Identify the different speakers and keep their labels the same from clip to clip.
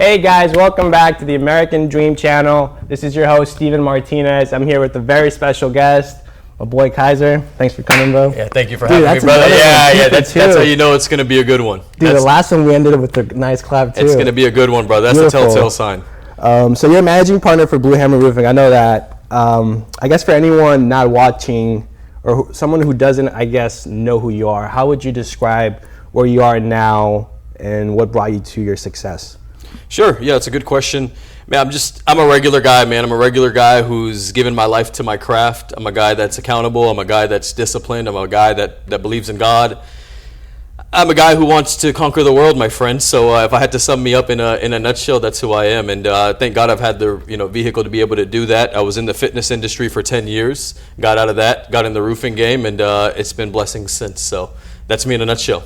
Speaker 1: Hey guys, welcome back to the American Dream Channel. This is your host, Steven Martinez. I'm here with a very special guest, my boy Kaiser. Thanks for coming, bro.
Speaker 2: Yeah, thank you for having me, brother. That's how you know it's going to be a good one.
Speaker 1: Dude, the last one we ended up with a nice clap, too.
Speaker 2: It's going to be a good one, brother. That's Beautiful. The telltale sign.
Speaker 1: So you're a managing partner for Blue Hammer Roofing. I know that. I guess for anyone not watching or someone who doesn't, I guess, know who you are, how would you describe where you are now and what brought you to your success?
Speaker 2: Sure. Yeah, it's a good question. Man, I'm a regular guy, man. I'm a regular guy who's given my life to my craft. I'm a guy that's accountable. I'm a guy that's disciplined. I'm a guy that believes in God. I'm a guy who wants to conquer the world, my friend. So if I had to sum me up in a nutshell, that's who I am. And thank God I've had the vehicle to be able to do that. I was in the fitness industry for 10 years. Got out of that, got in the roofing game, and it's been blessings since. So that's me in a nutshell.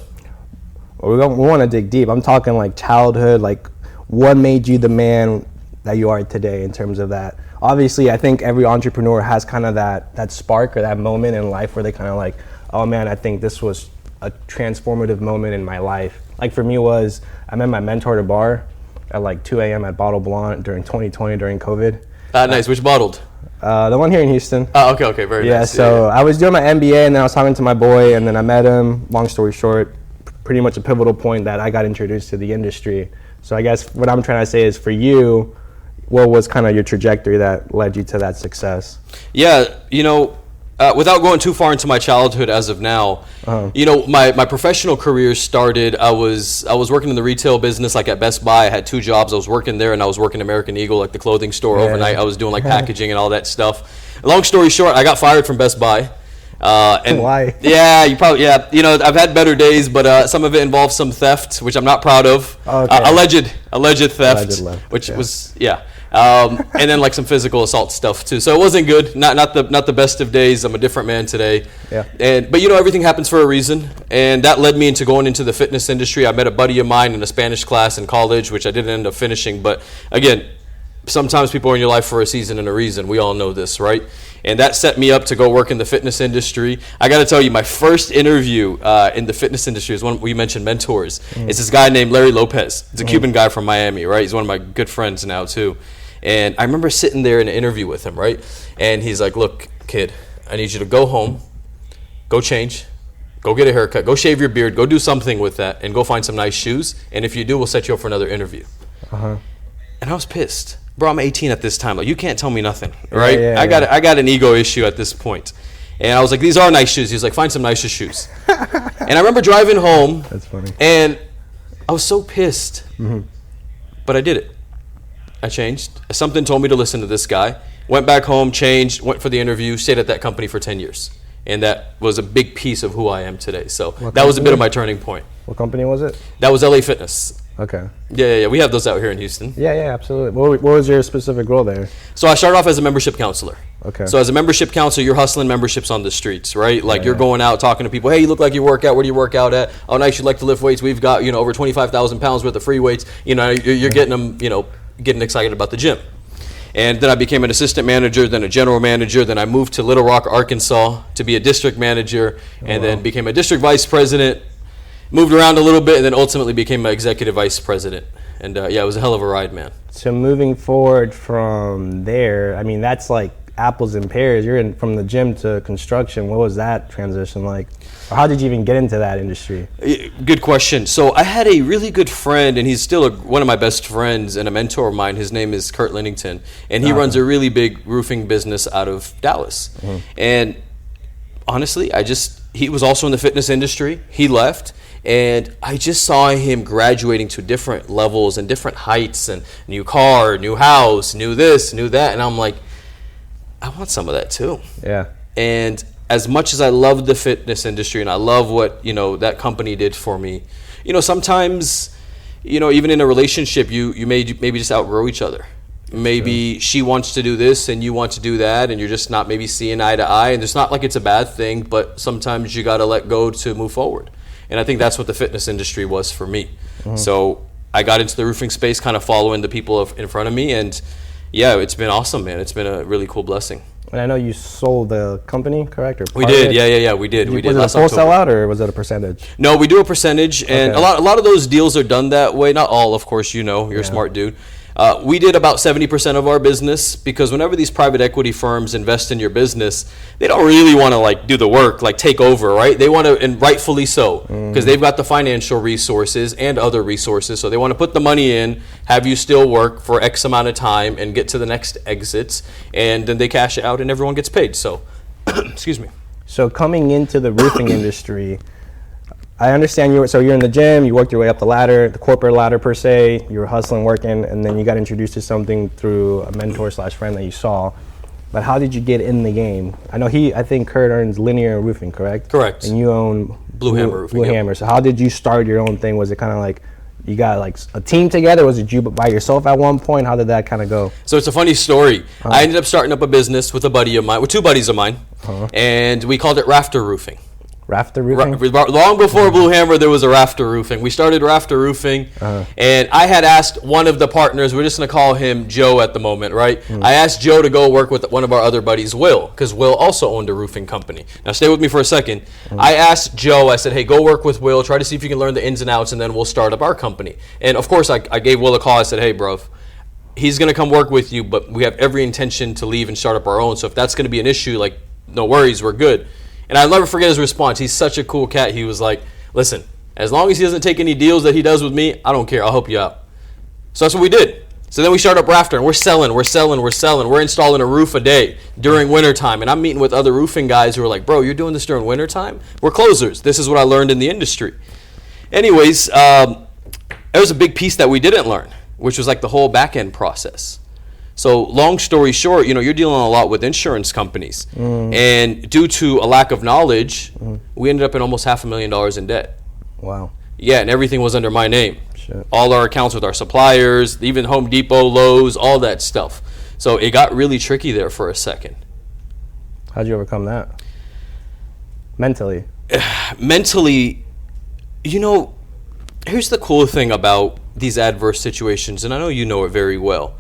Speaker 1: Well, we want to dig deep. I'm talking like childhood, like what made you the man that you are today in terms of that? Obviously, I think every entrepreneur has kind of that spark or that moment in life where they kind of like, oh man, I think this was a transformative moment in my life. Like for me I met my mentor at a bar at like 2 a.m. at Bottle Blanc during 2020 during COVID.
Speaker 2: Nice. Which bottled?
Speaker 1: The one here in Houston.
Speaker 2: Oh, okay, very nice.
Speaker 1: So I was doing my MBA and then I was talking to my boy and then I met him. Long story short, pretty much a pivotal point that I got introduced to the industry. So I guess what I'm trying to say is for you, what was kind of your trajectory that led you to that success?
Speaker 2: Yeah, without going too far into my childhood as of now, my professional career started, I was working in the retail business, like at Best Buy. I had 2 jobs. I was working there and I was working American Eagle, like the clothing store overnight. I was doing like packaging and all that stuff. Long story short, I got fired from Best Buy.
Speaker 1: And why?
Speaker 2: Yeah, I've had better days, but some of it involves some theft, which I'm not proud of. Alleged theft, was and then like some physical assault stuff too. So it wasn't good. Not the best of days. I'm a different man today.
Speaker 1: Yeah.
Speaker 2: But everything happens for a reason, and that led me into going into the fitness industry. I met a buddy of mine in a Spanish class in college, which I didn't end up finishing. But again, sometimes people are in your life for a season and a reason. We all know this, right? And that set me up to go work in the fitness industry. I got to tell you, my first interview in the fitness industry is one we mentioned mentors. It's this guy named Larry Lopez. He's a Cuban guy from Miami, right? He's one of my good friends now too. And I remember sitting there in an interview with him, right? And he's like, "Look, kid, I need you to go home, go change, go get a haircut, go shave your beard, go do something with that, and go find some nice shoes. And if you do, we'll set you up for another interview." And I was pissed. Bro, I'm 18 at this time. Like, you can't tell me nothing, right? I got an ego issue at this point. And I was like, "These are nice shoes." He was like, "Find some nicer shoes." And I remember driving home.
Speaker 1: That's funny.
Speaker 2: And I was so pissed. But I did it. I changed. Something told me to listen to this guy. Went back home, changed, went for the interview, stayed at that company for 10 years. And that was a big piece of who I am today. So that was a bit of my turning point.
Speaker 1: What company was it?
Speaker 2: That was LA Fitness.
Speaker 1: Okay.
Speaker 2: Yeah. We have those out here in Houston.
Speaker 1: Yeah, absolutely. What was your specific role there?
Speaker 2: So I started off as a membership counselor.
Speaker 1: Okay.
Speaker 2: So as a membership counselor, you're hustling memberships on the streets, right? Like you're going out talking to people. "Hey, you look like you work out. Where do you work out at? Oh, nice. You like to lift weights. We've got, over 25,000 pounds worth of free weights." You're getting them, getting excited about the gym. And then I became an assistant manager, then a general manager. Then I moved to Little Rock, Arkansas to be a district manager, and then became a district vice president. Moved around a little bit, and then ultimately became an executive vice president. And it was a hell of a ride, man.
Speaker 1: So moving forward from there, I mean, that's like apples and pears. You're in from the gym to construction. What was that transition like? Or how did you even get into that industry?
Speaker 2: Good question. So I had a really good friend, and he's still one of my best friends and a mentor of mine. His name is Kurt Lennington, and he runs a really big roofing business out of Dallas. And honestly, he was also in the fitness industry. He left. And I just saw him graduating to different levels and different heights, and new car, new house, new this, new that. And I'm like, I want some of that too.
Speaker 1: Yeah.
Speaker 2: And as much as I love the fitness industry and I love what, that company did for me, sometimes, even in a relationship, you maybe just outgrow each other. Maybe she wants to do this and you want to do that, and you're just not maybe seeing eye to eye. And it's not like it's a bad thing, but sometimes you got to let go to move forward. And I think that's what the fitness industry was for me. So I got into the roofing space, kind of following the people in front of me. And yeah, it's been awesome, man. It's been a really cool blessing.
Speaker 1: And I know you sold the company, correct? Or
Speaker 2: We
Speaker 1: part of
Speaker 2: did,
Speaker 1: it?
Speaker 2: yeah, we did.
Speaker 1: Was it a
Speaker 2: last
Speaker 1: full
Speaker 2: October.
Speaker 1: sellout or was it a percentage?
Speaker 2: No, we do a percentage, and
Speaker 1: Okay.
Speaker 2: a lot of those deals are done that way. Not all, of course. You're a smart dude. We did about 70% of our business because whenever these private equity firms invest in your business, they don't really want to like do the work, like take over, right? They want to, and rightfully so, because they've got the financial resources and other resources. So they want to put the money in, have you still work for X amount of time, and get to the next exits, and then they cash it out, and everyone gets paid. So, excuse me.
Speaker 1: So coming into the roofing industry, I understand you're in the gym, you worked your way up the ladder, the corporate ladder per se, you were hustling, working, and then you got introduced to something through a mentor / friend that you saw. But how did you get in the game? I know I think Kurt owns Linear Roofing, correct?
Speaker 2: Correct.
Speaker 1: And you own
Speaker 2: Blue Hammer Roofing.
Speaker 1: Blue
Speaker 2: Yep.
Speaker 1: Hammer. So how did you start your own thing? Was it kind of like you got like a team together? Was it you by yourself at one point? How did that kind of go?
Speaker 2: So it's a funny story. I ended up starting up a business with two buddies of mine, and we called it Rafter Roofing.
Speaker 1: Rafter Roofing?
Speaker 2: Long before Blue Hammer, there was a Rafter Roofing. We started Rafter Roofing, and I had asked one of the partners, we're just going to call him Joe at the moment, right? I asked Joe to go work with one of our other buddies, Will, because Will also owned a roofing company. Now, stay with me for a second. I asked Joe, I said, hey, go work with Will, try to see if you can learn the ins and outs, and then we'll start up our company. And, of course, I gave Will a call. I said, hey, bro, he's going to come work with you, but we have every intention to leave and start up our own. So if that's going to be an issue, like, no worries, we're good. And I'll never forget his response. He's such a cool cat. He was like, listen, as long as he doesn't take any deals that he does with me, I don't care. I'll help you out. So that's what we did. So then we started up Rafter, and we're selling. We're installing a roof a day during wintertime. And I'm meeting with other roofing guys who are like, bro, you're doing this during wintertime? We're closers. This is what I learned in the industry. Anyways, there was a big piece that we didn't learn, which was like the whole back-end process. So long story short, you're dealing a lot with insurance companies. And due to a lack of knowledge, we ended up in almost $500,000 in debt.
Speaker 1: Wow.
Speaker 2: Yeah, and everything was under my name.
Speaker 1: Shit.
Speaker 2: All our accounts with our suppliers, even Home Depot, Lowe's, all that stuff. So it got really tricky there for a second.
Speaker 1: How'd you overcome that? Mentally?
Speaker 2: Mentally, here's the cool thing about these adverse situations, and I know you know it very well.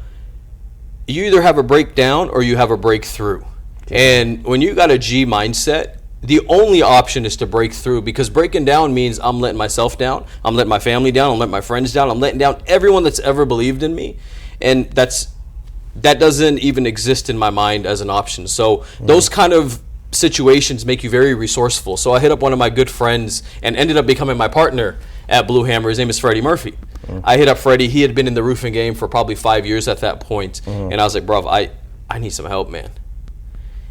Speaker 2: You either have a breakdown or you have a breakthrough. And when you got a G mindset, the only option is to break through, because breaking down means I'm letting myself down, I'm letting my family down, I'm letting my friends down, I'm letting down everyone that's ever believed in me. And that doesn't even exist in my mind as an option. So those kind of situations make you very resourceful. So I hit up one of my good friends and ended up becoming my partner at Blue Hammer. His name is Freddie Murphy. I hit up Freddie. He had been in the roofing game for probably 5 years at that point. And I was like, bro, I need some help, man.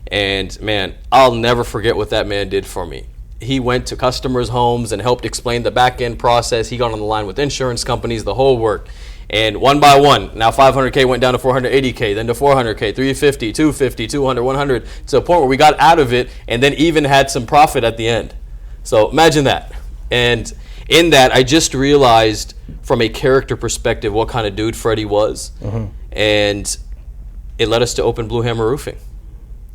Speaker 2: And, man, I'll never forget what that man did for me. He went to customers' homes and helped explain the back-end process. He got on the line with insurance companies, the whole work. And one by one, now 500K went down to 480K, then to 400K, 350, 250, 200, 100, to a point where we got out of it and then even had some profit at the end. So imagine that. And in that, I just realized from a character perspective what kind of dude Freddie was. And it led us to open Blue Hammer Roofing.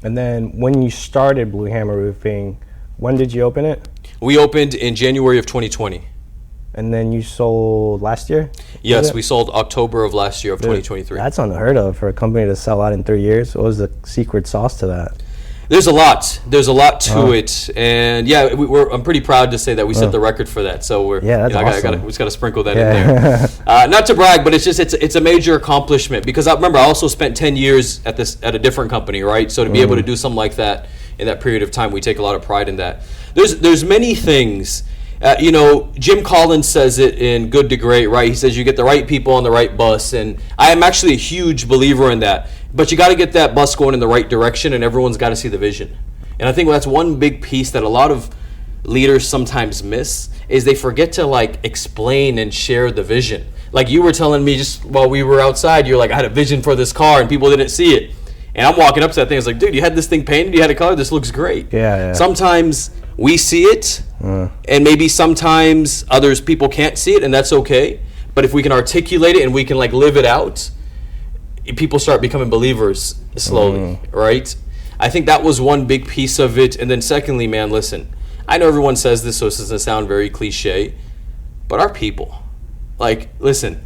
Speaker 1: And then when you started Blue Hammer Roofing, when did you open it?
Speaker 2: We opened in January of 2020.
Speaker 1: And then you sold last year?
Speaker 2: Yes, we sold October of last year of 2023.
Speaker 1: That's unheard of for a company to sell out in 3 years. What was the secret sauce to that?
Speaker 2: There's a lot. There's a lot to it, and yeah, I'm pretty proud to say that we set the record for that. So we're
Speaker 1: that's awesome.
Speaker 2: we just got to sprinkle that in there. Not to brag, but it's a major accomplishment, because I remember I also spent 10 years at a different company, right? So to be able to do something like that in that period of time, we take a lot of pride in that. There's many things. Jim Collins says it in Good to Great, right? He says you get the right people on the right bus, and I am actually a huge believer in that. But you got to get that bus going in the right direction, and everyone's got to see the vision. And I think that's one big piece that a lot of leaders sometimes miss, is they forget to explain and share the vision. Like you were telling me just while we were outside, you're like, I had a vision for this car and people didn't see it. And I'm walking up to that thing, I was like, dude, you had this thing painted, you had a color, this looks great.
Speaker 1: Yeah.
Speaker 2: Sometimes we see it, and maybe sometimes people can't see it, and that's okay. But if we can articulate it and we can live it out, people start becoming believers slowly, right? I think that was one big piece of it. And then secondly, man, listen, I know everyone says this, so this doesn't sound very cliche, but our people, listen,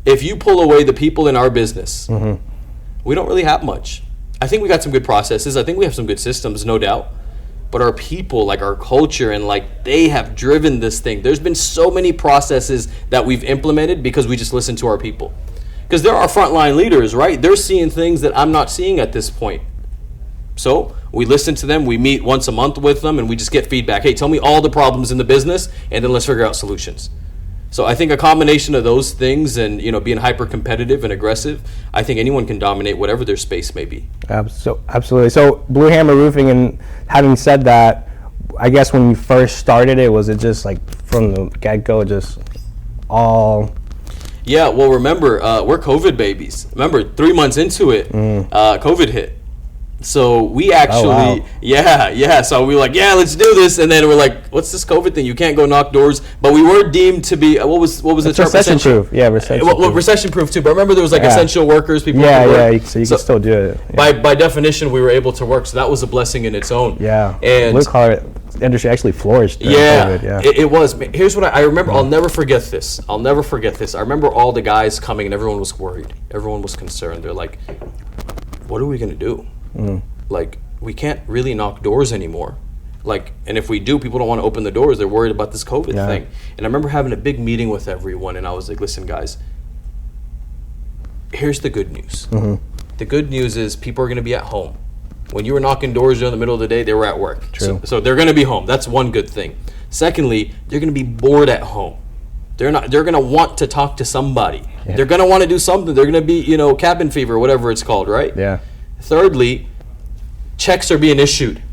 Speaker 2: if you pull away the people in our business, we don't really have much. I think we got some good processes. I think we have some good systems, no doubt. But our people, like our culture, and like they have driven this thing. There's been so many processes that we've implemented because we just listen to our people. Because they're our frontline leaders, right? They're seeing things that I'm not seeing at this point. So we listen to them, we meet once a month with them, and we just get feedback. Hey, tell me all the problems in the business, and then let's figure out solutions. So I think a combination of those things and, you know, being hyper competitive and aggressive, I think anyone can dominate whatever their space may be.
Speaker 1: Absolutely. So Blue Hammer Roofing, and having said that, I guess when you first started it, was it just like from the get-go, just all...
Speaker 2: Yeah, well, remember, we're COVID babies. Remember, 3 months into it, COVID hit. So we actually, so we were like, yeah, let's do this. And then we're like, what's this COVID thing? You can't go knock doors. But we were deemed to be, what was the term?
Speaker 1: Recession-proof. Yeah, recession-proof.
Speaker 2: Well, recession-proof too. But remember, there was like essential workers, people
Speaker 1: so you can still do it.
Speaker 2: Yeah. By definition, we were able to work. So that was a blessing in its own.
Speaker 1: Yeah.
Speaker 2: And
Speaker 1: blue-collar industry actually flourished during COVID. Yeah,
Speaker 2: it was. Here's what I remember. I'll never forget this. I remember all the guys coming and everyone was worried. Everyone was concerned. They're like, what are we going to do? Like, we can't really knock doors anymore. Like, and if we do, people don't want to open the doors. They're worried about this COVID thing. And I remember having a big meeting with everyone, and I was like, listen, guys, here's the good news. The good news is people are going to be at home. When you were knocking doors during the middle of the day, they were at work.
Speaker 1: True.
Speaker 2: So they're going to be home. That's one good thing. Secondly, they're going to be bored at home. They're going to want to talk to somebody. Yeah. They're going to want to do something. They're going to be, cabin fever, whatever it's called, right?
Speaker 1: Yeah.
Speaker 2: Thirdly, checks are being issued.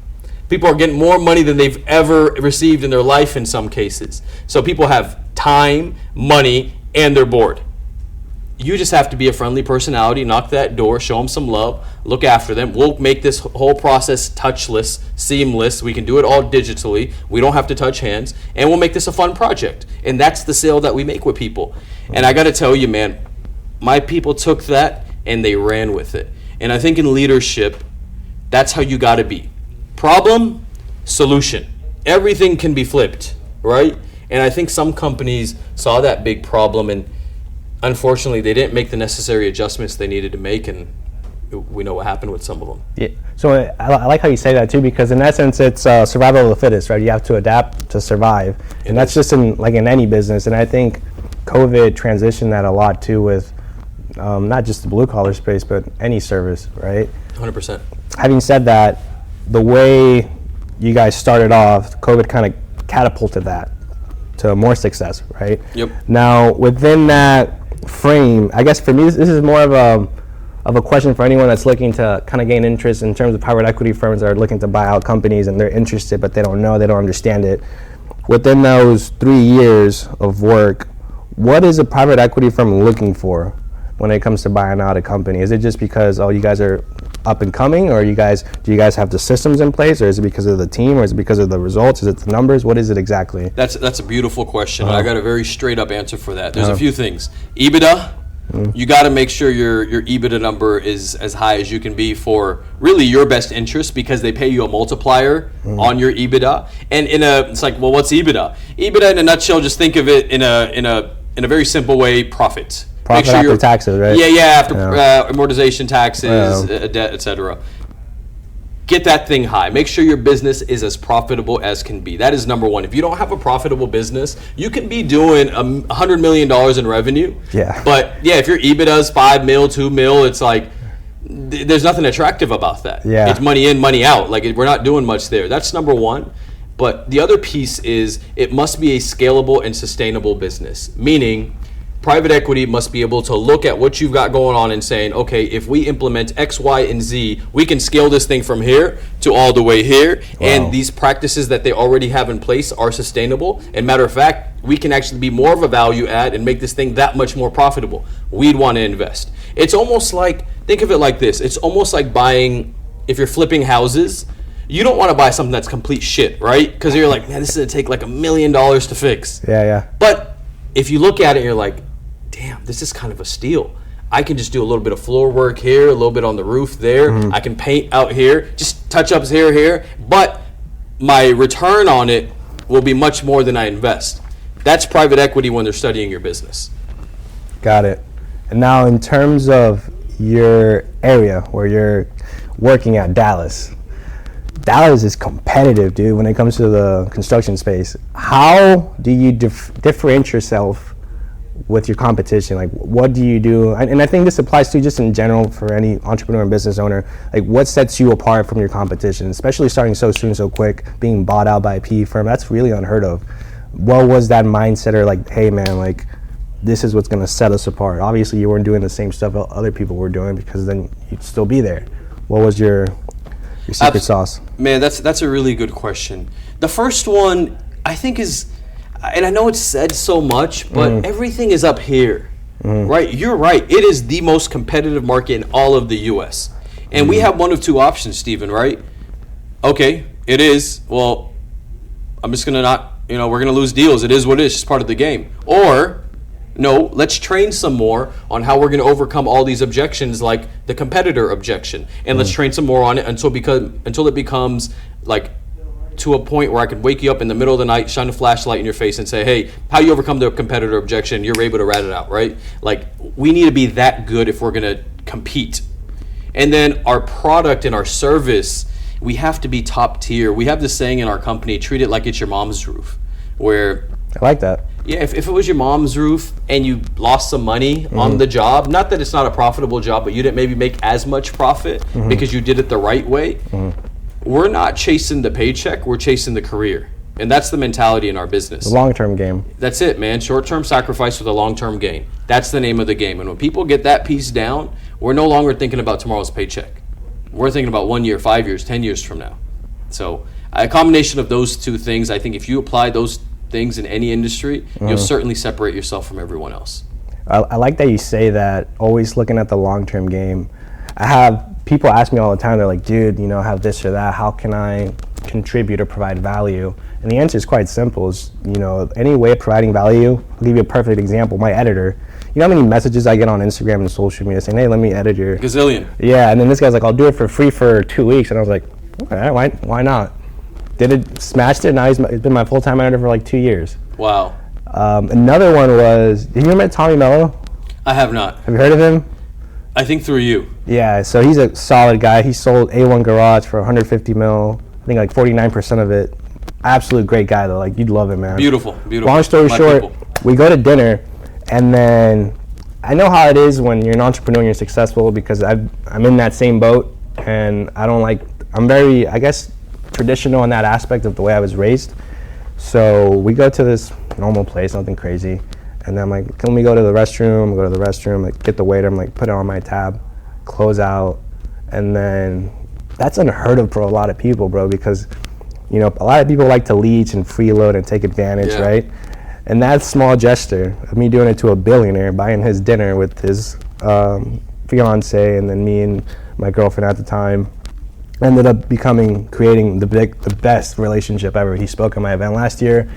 Speaker 2: People are getting more money than they've ever received in their life in some cases. So people have time, money, and they're bored. You just have to be a friendly personality, knock that door, show them some love, look after them. We'll make this whole process touchless, seamless. We can do it all digitally. We don't have to touch hands. And we'll make this a fun project. And that's the sale that we make with people. And I got to tell you, man, my people took that and they ran with it. And I think in leadership, that's how you got to be. Problem, solution. Everything can be flipped, right? And I think some companies saw that big problem, and unfortunately, they didn't make the necessary adjustments they needed to make, and we know what happened with some of them.
Speaker 1: Yeah. So I like how you say that too, because in essence, it's survival of the fittest, right? You have to adapt to survive, and that's just in any business. And I think COVID transitioned that a lot too, with not just the blue collar space, but any service, right?
Speaker 2: 100%.
Speaker 1: Having said that, the way you guys started off, COVID kind of catapulted that to more success, right?
Speaker 2: Yep.
Speaker 1: Now, within that frame, I guess for me, this is more of a question for anyone that's looking to kind of gain interest in terms of private equity firms that are looking to buy out companies and they're interested, but they don't know, they don't understand it. Within those 3 years of work, what is a private equity firm looking for when it comes to buying out a company? Is it just because, you guys are up and coming, or do you guys have the systems in place, or is it because of the team, or is it because of the results? Is it the numbers? What is it exactly?
Speaker 2: That's a beautiful question. I got a very straight up answer for that. There's a few things. EBITDA, you got to make sure your EBITDA number is as high as you can be for really your best interest, because they pay you a multiplier on your EBITDA. And it's like, well, what's EBITDA? EBITDA in a nutshell, just think of it in a very simple way, profit.
Speaker 1: Profit after taxes, right?
Speaker 2: After amortization, taxes, debt, etc. Get that thing high. Make sure your business is as profitable as can be. That is number one. If you don't have a profitable business, you can be doing $100 million in revenue.
Speaker 1: Yeah.
Speaker 2: But if your EBITDA is $5 million, $2 million, it's like there's nothing attractive about that.
Speaker 1: Yeah.
Speaker 2: It's money in, money out. Like, we're not doing much there. That's number one. But the other piece is it must be a scalable and sustainable business, meaning private equity must be able to look at what you've got going on and saying, okay, if we implement X, Y, and Z, we can scale this thing from here to all the way here. Wow. And these practices that they already have in place are sustainable. And matter of fact, we can actually be more of a value add and make this thing that much more profitable. We'd want to invest. It's almost like, think of it like this. It's almost like buying, if you're flipping houses, you don't want to buy something that's complete shit, right? Because you're like, man, this is going to take like $1 million to fix.
Speaker 1: Yeah.
Speaker 2: But if you look at it, you're like, damn, this is kind of a steal. I can just do a little bit of floor work here, a little bit on the roof there. I can paint out here, just touch-ups here. But my return on it will be much more than I invest. That's private equity when they're studying your business.
Speaker 1: Got it. And now in terms of your area where you're working at, Dallas. Dallas is competitive, dude, when it comes to the construction space. How do you differentiate yourself with your competition? Like, what do you do? And I think this applies to just in general for any entrepreneur and business owner. Like, what sets you apart from your competition, especially starting so soon, so quick, being bought out by a PE firm? That's really unheard of. What was that mindset, or like, hey man, like, this is what's gonna set us apart? Obviously you weren't doing the same stuff other people were doing, because then you'd still be there. What was your secret sauce?
Speaker 2: Man, that's a really good question. The first one, I think, is, and I know it's said so much, but everything is up here, right? You're right. It is the most competitive market in all of the U.S. And we have one of two options, Stephen, right? Okay, it is. Well, I'm just going to not, we're going to lose deals. It is what it is. It's part of the game. Or, no, let's train some more on how we're going to overcome all these objections, like the competitor objection. And let's train some more on it until it becomes like to a point where I can wake you up in the middle of the night, shine a flashlight in your face and say, hey, how you overcome the competitor objection, you're able to rat it out, right? Like, we need to be that good if we're going to compete. And then our product and our service, we have to be top tier. We have this saying in our company, treat it like it's your mom's roof, where...
Speaker 1: I like that.
Speaker 2: Yeah, if it was your mom's roof and you lost some money on the job, not that it's not a profitable job, but you didn't maybe make as much profit because you did it the right way, we're not chasing the paycheck, we're chasing the career. And that's the mentality in our business.
Speaker 1: The long-term game.
Speaker 2: That's it, man. Short-term sacrifice with a long-term gain. That's the name of the game. And when people get that piece down, we're no longer thinking about tomorrow's paycheck. We're thinking about 1 year, 5 years, 10 years from now. So a combination of those two things, I think if you apply those things in any industry, you'll certainly separate yourself from everyone else.
Speaker 1: I like that you say that, always looking at the long-term game. I have people ask me all the time, they're like, dude, I have this or that, how can I contribute or provide value? And the answer is quite simple. Is, any way of providing value. I'll give you a perfect example. My editor, you know how many messages I get on Instagram and social media saying, hey, let me edit your...
Speaker 2: Gazillion.
Speaker 1: Yeah, and then this guy's like, I'll do it for free for 2 weeks. And I was like, okay, why not? Did it, smashed it, now he's been my full-time editor for like 2 years.
Speaker 2: Wow.
Speaker 1: Another one was, have you ever met Tommy Mello?
Speaker 2: I have not.
Speaker 1: Have you heard of him?
Speaker 2: I think through you.
Speaker 1: Yeah, so he's a solid guy. He sold A1 Garage for 150 mil. I think like 49% of it. Absolute great guy though. Like, you'd love him, man.
Speaker 2: Beautiful.
Speaker 1: Long story short, we go to dinner, and then I know how it is when you're an entrepreneur and you're successful, because I'm in that same boat, and I'm very, I guess, traditional in that aspect of the way I was raised. So we go to this normal place, nothing crazy. And then I'm like, can we go to the restroom? Go to the restroom, like, get the waiter, I'm like, put it on my tab, close out. And then that's unheard of for a lot of people, bro, because, a lot of people like to leech and freeload and take advantage, right? And that small gesture of me doing it to a billionaire, buying his dinner with his fiance, and then me and my girlfriend at the time, ended up creating the best relationship ever. He spoke at my event last year.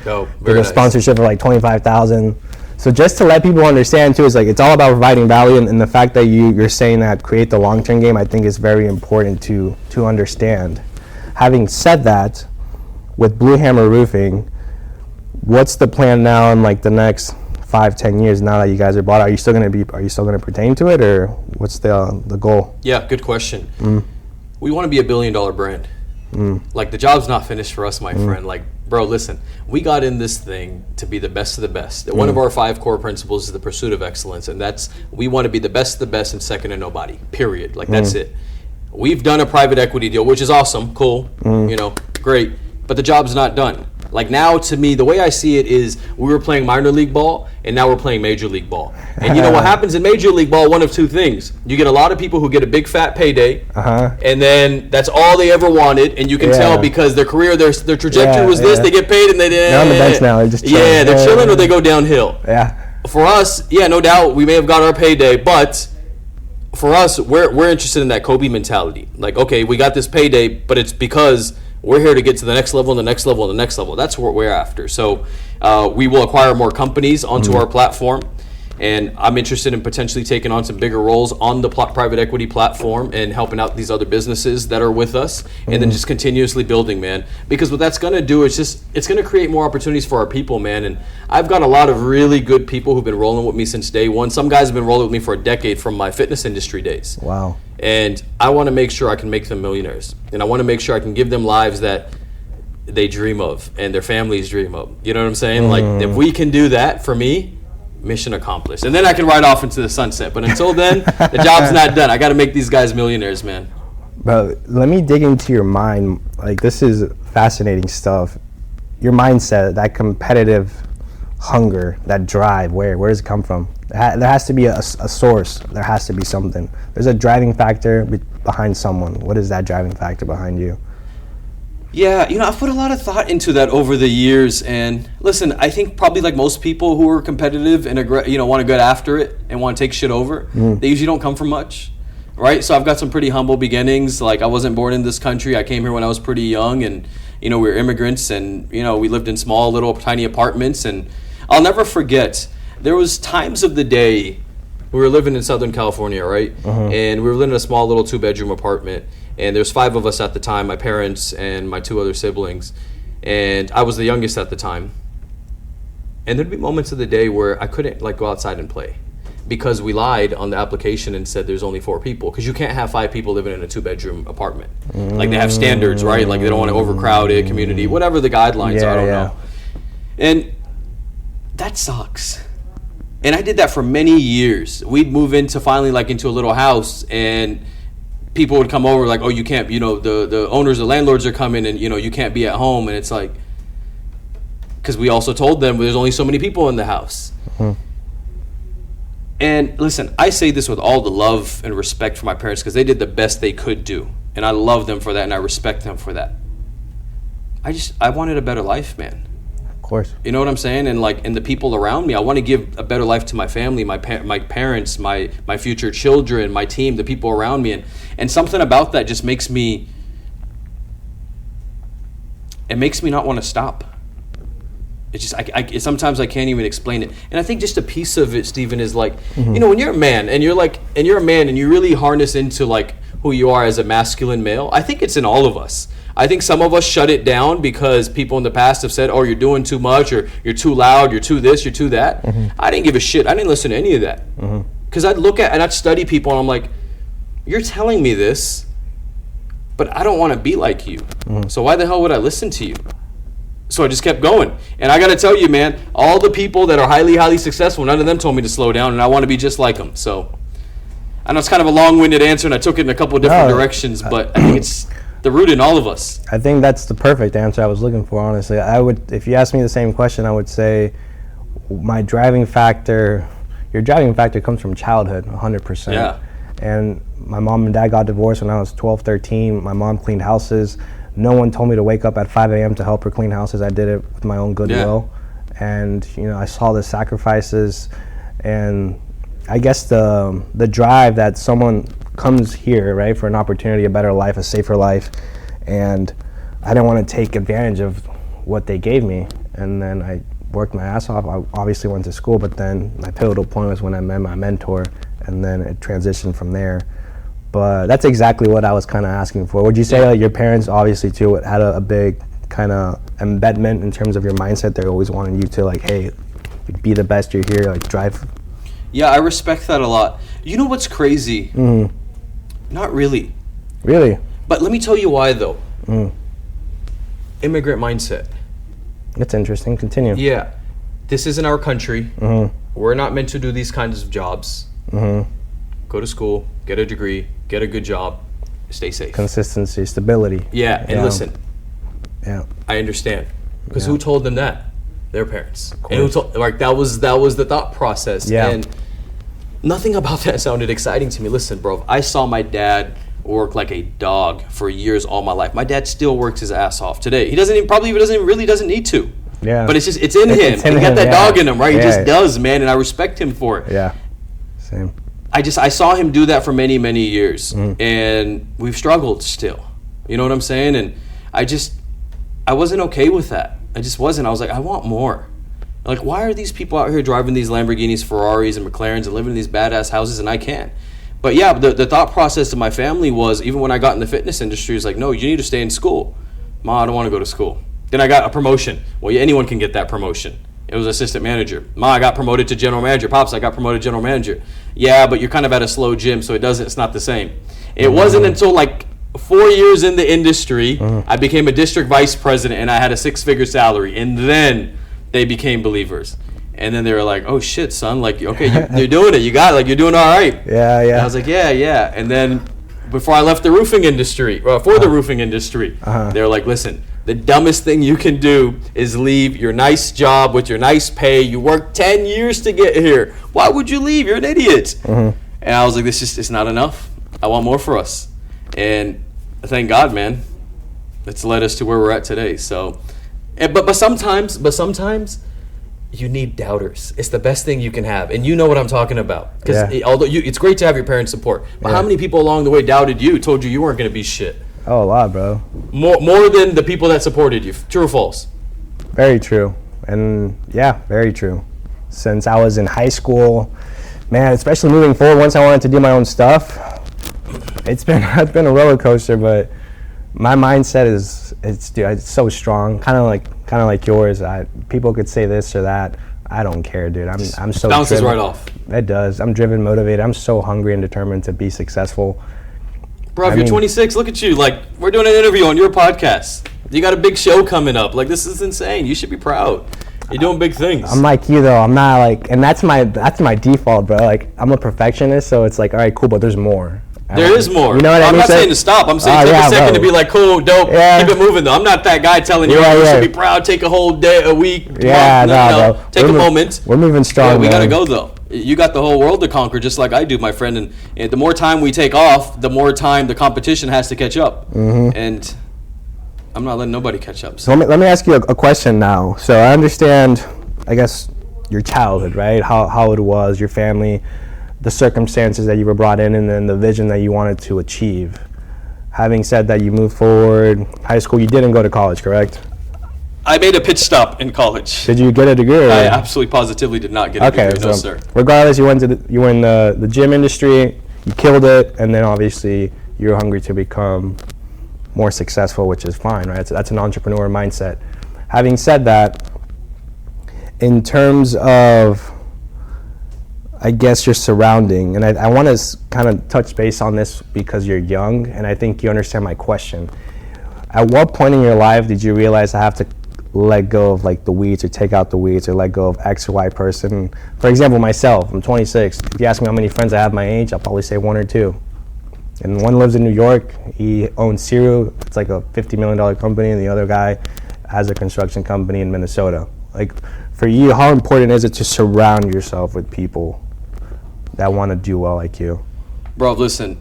Speaker 1: Did a sponsorship of like $25,000. So just to let people understand too, is like, it's all about providing value, and the fact that you're saying that create the long-term game, I think is very important to understand. Having said that, with Blue Hammer Roofing, what's the plan now in like the next 5-10 years now that you guys are bought? Are you still going to pertain to it, or what's the goal?
Speaker 2: Yeah, good question. We want to be a $1 billion brand. Like, the job's not finished for us, my friend. Like, bro, listen, we got in this thing to be the best of the best. One of our 5 core principles is the pursuit of excellence, and that's, we want to be the best of the best and second to nobody, period. Like, that's it. We've done a private equity deal, which is awesome, cool, great, but the job's not done. Like, now, to me, the way I see it is, we were playing minor league ball, and now we're playing major league ball. And you know what happens in major league ball? One of two things. You get a lot of people who get a big fat payday, and then that's all they ever wanted, and you can tell because their career, their trajectory was this, they get paid, and they didn't.
Speaker 1: They're on the bench now, they're just chilling.
Speaker 2: Yeah, they're chilling, or they go downhill.
Speaker 1: Yeah.
Speaker 2: For us, no doubt, we may have got our payday, but for us, we're interested in that Kobe mentality. Like, okay, we got this payday, but it's because we're here to get to the next level and the next level and the next level. That's what we're after. So we will acquire more companies onto our platform. And I'm interested in potentially taking on some bigger roles on the private equity platform and helping out these other businesses that are with us, and then just continuously building, man. Because what that's going to do is it's going to create more opportunities for our people, man. And I've got a lot of really good people who've been rolling with me since day one. Some guys have been rolling with me for a decade from my fitness industry days.
Speaker 1: Wow.
Speaker 2: And I want to make sure I can make them millionaires. And I want to make sure I can give them lives that they dream of and their families dream of. You know what I'm saying? Like, if we can do that, for me, mission accomplished. And then I can ride off into the sunset. But until then, the job's not done. I got to make these guys millionaires, man.
Speaker 1: Bro, let me dig into your mind. Like, this is fascinating stuff. Your mindset, that competitive hunger, that drive, where does it come from? There has to be a source. There has to be something. There's a driving factor behind someone. What is that driving factor behind you?
Speaker 2: Yeah, I've put a lot of thought into that over the years. And listen, I think probably like most people who are competitive and want to get after it and want to take shit over, they usually don't come from much, right? So I've got some pretty humble beginnings. Like, I wasn't born in this country. I came here when I was pretty young, and we were immigrants, and we lived in small little tiny apartments. And I'll never forget, there was times of the day we were living in Southern California, right? And we were living in a small little 2-bedroom apartment. And there's 5 of us at the time, my parents and my 2 other siblings. And I was the youngest at the time. And there'd be moments of the day where I couldn't go outside and play because we lied on the application and said there's only 4 people. Because you can't have 5 people living in a 2-bedroom apartment. Like, they have standards, right? Like, they don't want to overcrowd it, community, whatever the guidelines are, I don't know. And that sucks. And I did that for many years. We'd move into a little house, and people would come over like, oh, you can't, the owners, the landlords are coming, and you can't be at home. And it's like, because we also told them there's only so many people in the house. And listen, I say this with all the love and respect for my parents, because they did the best they could do, and I love them for that, and I respect them for that. I wanted a better life, man.
Speaker 1: Of course.
Speaker 2: You know what I'm saying? And the people around me, I want to give a better life to my family, my parents, my future children, my team, the people around me. And something about that just makes me not want to stop. It's just, sometimes I can't even explain it. And I think just a piece of it, Stephen, is like, when you're a man and you're a man and you really harness into who you are as a masculine male, I think it's in all of us. I think some of us shut it down because people in the past have said, oh, you're doing too much, or you're too loud, you're too this, you're too that. I didn't give a shit. I didn't listen to any of that. Because I'd look at and I'd study people, and I'm like, you're telling me this, but I don't want to be like you. So why the hell would I listen to you? So I just kept going. And I got to tell you, man, all the people that are highly, highly successful, none of them told me to slow down, and I want to be just like them. So I know it's kind of a long-winded answer, and I took it in a couple of different directions, but I think it's the root in all of us.
Speaker 1: I think that's the perfect answer I was looking for, honestly. If you asked me the same question, I would say your driving factor comes from childhood, 100%.
Speaker 2: Yeah.
Speaker 1: And my mom and dad got divorced when I was 12, 13. My mom cleaned houses. No one told me to wake up at 5 a.m. to help her clean houses. I did it with my own goodwill. And, I saw the sacrifices, and I guess the drive that someone comes here, right, for an opportunity, a better life, a safer life, and I didn't want to take advantage of what they gave me. And then I worked my ass off. I obviously went to school, but then my pivotal point was when I met my mentor, and then it transitioned from there. But that's exactly what I was kind of asking for. Would you say your parents obviously too had a big kind of embedment in terms of your mindset? They always wanted you to hey, be the best, you're here, drive.
Speaker 2: Yeah, I respect that a lot. You know what's crazy? Not really.
Speaker 1: Really?
Speaker 2: But let me tell you why, though. Immigrant mindset.
Speaker 1: That's interesting. Continue.
Speaker 2: Yeah. This isn't our country. We're not meant to do these kinds of jobs. Go to school, get a degree, get a good job, stay safe.
Speaker 1: Consistency, stability.
Speaker 2: Yeah, and listen.
Speaker 1: Yeah.
Speaker 2: I understand. Because who told them that? Their parents. And who told, that was the thought process.
Speaker 1: Yeah.
Speaker 2: And nothing about that sounded exciting to me. Listen, bro, I saw my dad work like a dog for years all my life. My dad still works his ass off today. He doesn't need to. Yeah. But it's in him. He got that dog in him, right? He just does, man, and I respect him for it.
Speaker 1: Yeah. Same.
Speaker 2: I saw him do that for many, many years, and we've struggled still. You know what I'm saying? And I wasn't okay with that. I just wasn't. I was like, I want more. Like, why are these people out here driving these Lamborghinis, Ferraris, and McLarens and living in these badass houses and I can't? But yeah, the thought process of my family was, even when I got in the fitness industry, is like, no, you need to stay in school. Ma, I don't want to go to school. Then I got a promotion. Well, yeah, anyone can get that promotion. It was assistant manager. Ma, I got promoted to general manager. Pops, I got promoted to general manager. Yeah, but you're kind of at a slow gym, so it's not the same. It wasn't until like 4 years in the industry, I became a district vice president and I had a 6-figure salary. And then they became believers. And then they were like, oh shit, son, like, okay, you're doing it. You got it. Like, you're doing all right.
Speaker 1: Yeah.
Speaker 2: And I was like, yeah. And then before I left the roofing industry, the roofing industry, they were like, listen, the dumbest thing you can do is leave your nice job with your nice pay. You worked 10 years to get here. Why would you leave? You're an idiot. And I was like, it's not enough. I want more for us. And thank God, man, it's led us to where we're at today. So, but sometimes you need doubters. It's the best thing you can have, and you know what I'm talking about. Because although it's great to have your parents' support, but how many people along the way doubted you, told you weren't going to be shit?
Speaker 1: Oh, a lot, bro.
Speaker 2: More than the people that supported you. True or false?
Speaker 1: Very true. And yeah, very true. Since I was in high school, man, especially moving forward, once I wanted to do my own stuff, it's been a roller coaster. But my mindset is it's so strong, kind of like yours. People could say this or that. I don't care, dude. I'm so
Speaker 2: bounces
Speaker 1: driven.
Speaker 2: right off.
Speaker 1: It does. I'm driven, motivated. I'm so hungry and determined to be successful.
Speaker 2: Bro, if you're 26, look at you. Like, we're doing an interview on your podcast. You got a big show coming up. Like, this is insane. You should be proud. You're doing big things.
Speaker 1: I'm like you, though. I'm not like, and that's my default, bro. Like, I'm a perfectionist, so it's like, all right, cool, but there's more.
Speaker 2: There is more.
Speaker 1: You know what I mean?
Speaker 2: I'm not saying to stop. I'm saying take a second to be like, cool, dope, keep it moving, though. I'm not that guy telling you, you should be proud, take a whole day, a week, month. No. Take a moment.
Speaker 1: We're moving strong,
Speaker 2: we got to go, though. You got the whole world to conquer, just like I do, my friend. And the more time we take off, the more time the competition has to catch up. And I'm not letting nobody catch up.
Speaker 1: So let me ask you a question now. So I understand, I guess, your childhood, right? How it was, your family, the circumstances that you were brought in, and then the vision that you wanted to achieve. Having said that, you moved forward. High school, you didn't go to college, correct?
Speaker 2: I made a pitch stop in college.
Speaker 1: Did you get a degree? Or?
Speaker 2: I absolutely positively did not get a degree, no sir.
Speaker 1: Regardless, you were in the gym industry, you killed it, and then obviously you're hungry to become more successful, which is fine, right? So that's an entrepreneur mindset. Having said that, in terms of, I guess, your surrounding, and I want to kind of touch base on this because you're young, and I think you understand my question. At what point in your life did you realize I have to let go of like the weeds, or take out the weeds, or let go of X or Y person? For example, myself, I'm 26. If you ask me how many friends I have my age, I'll probably say 1 or 2. And one lives in New York. He owns Cereal. It's like a $50 million company, and the other guy has a construction company in Minnesota. Like, for you, how important is it to surround yourself with people that want to do well like you?
Speaker 2: Bro, listen.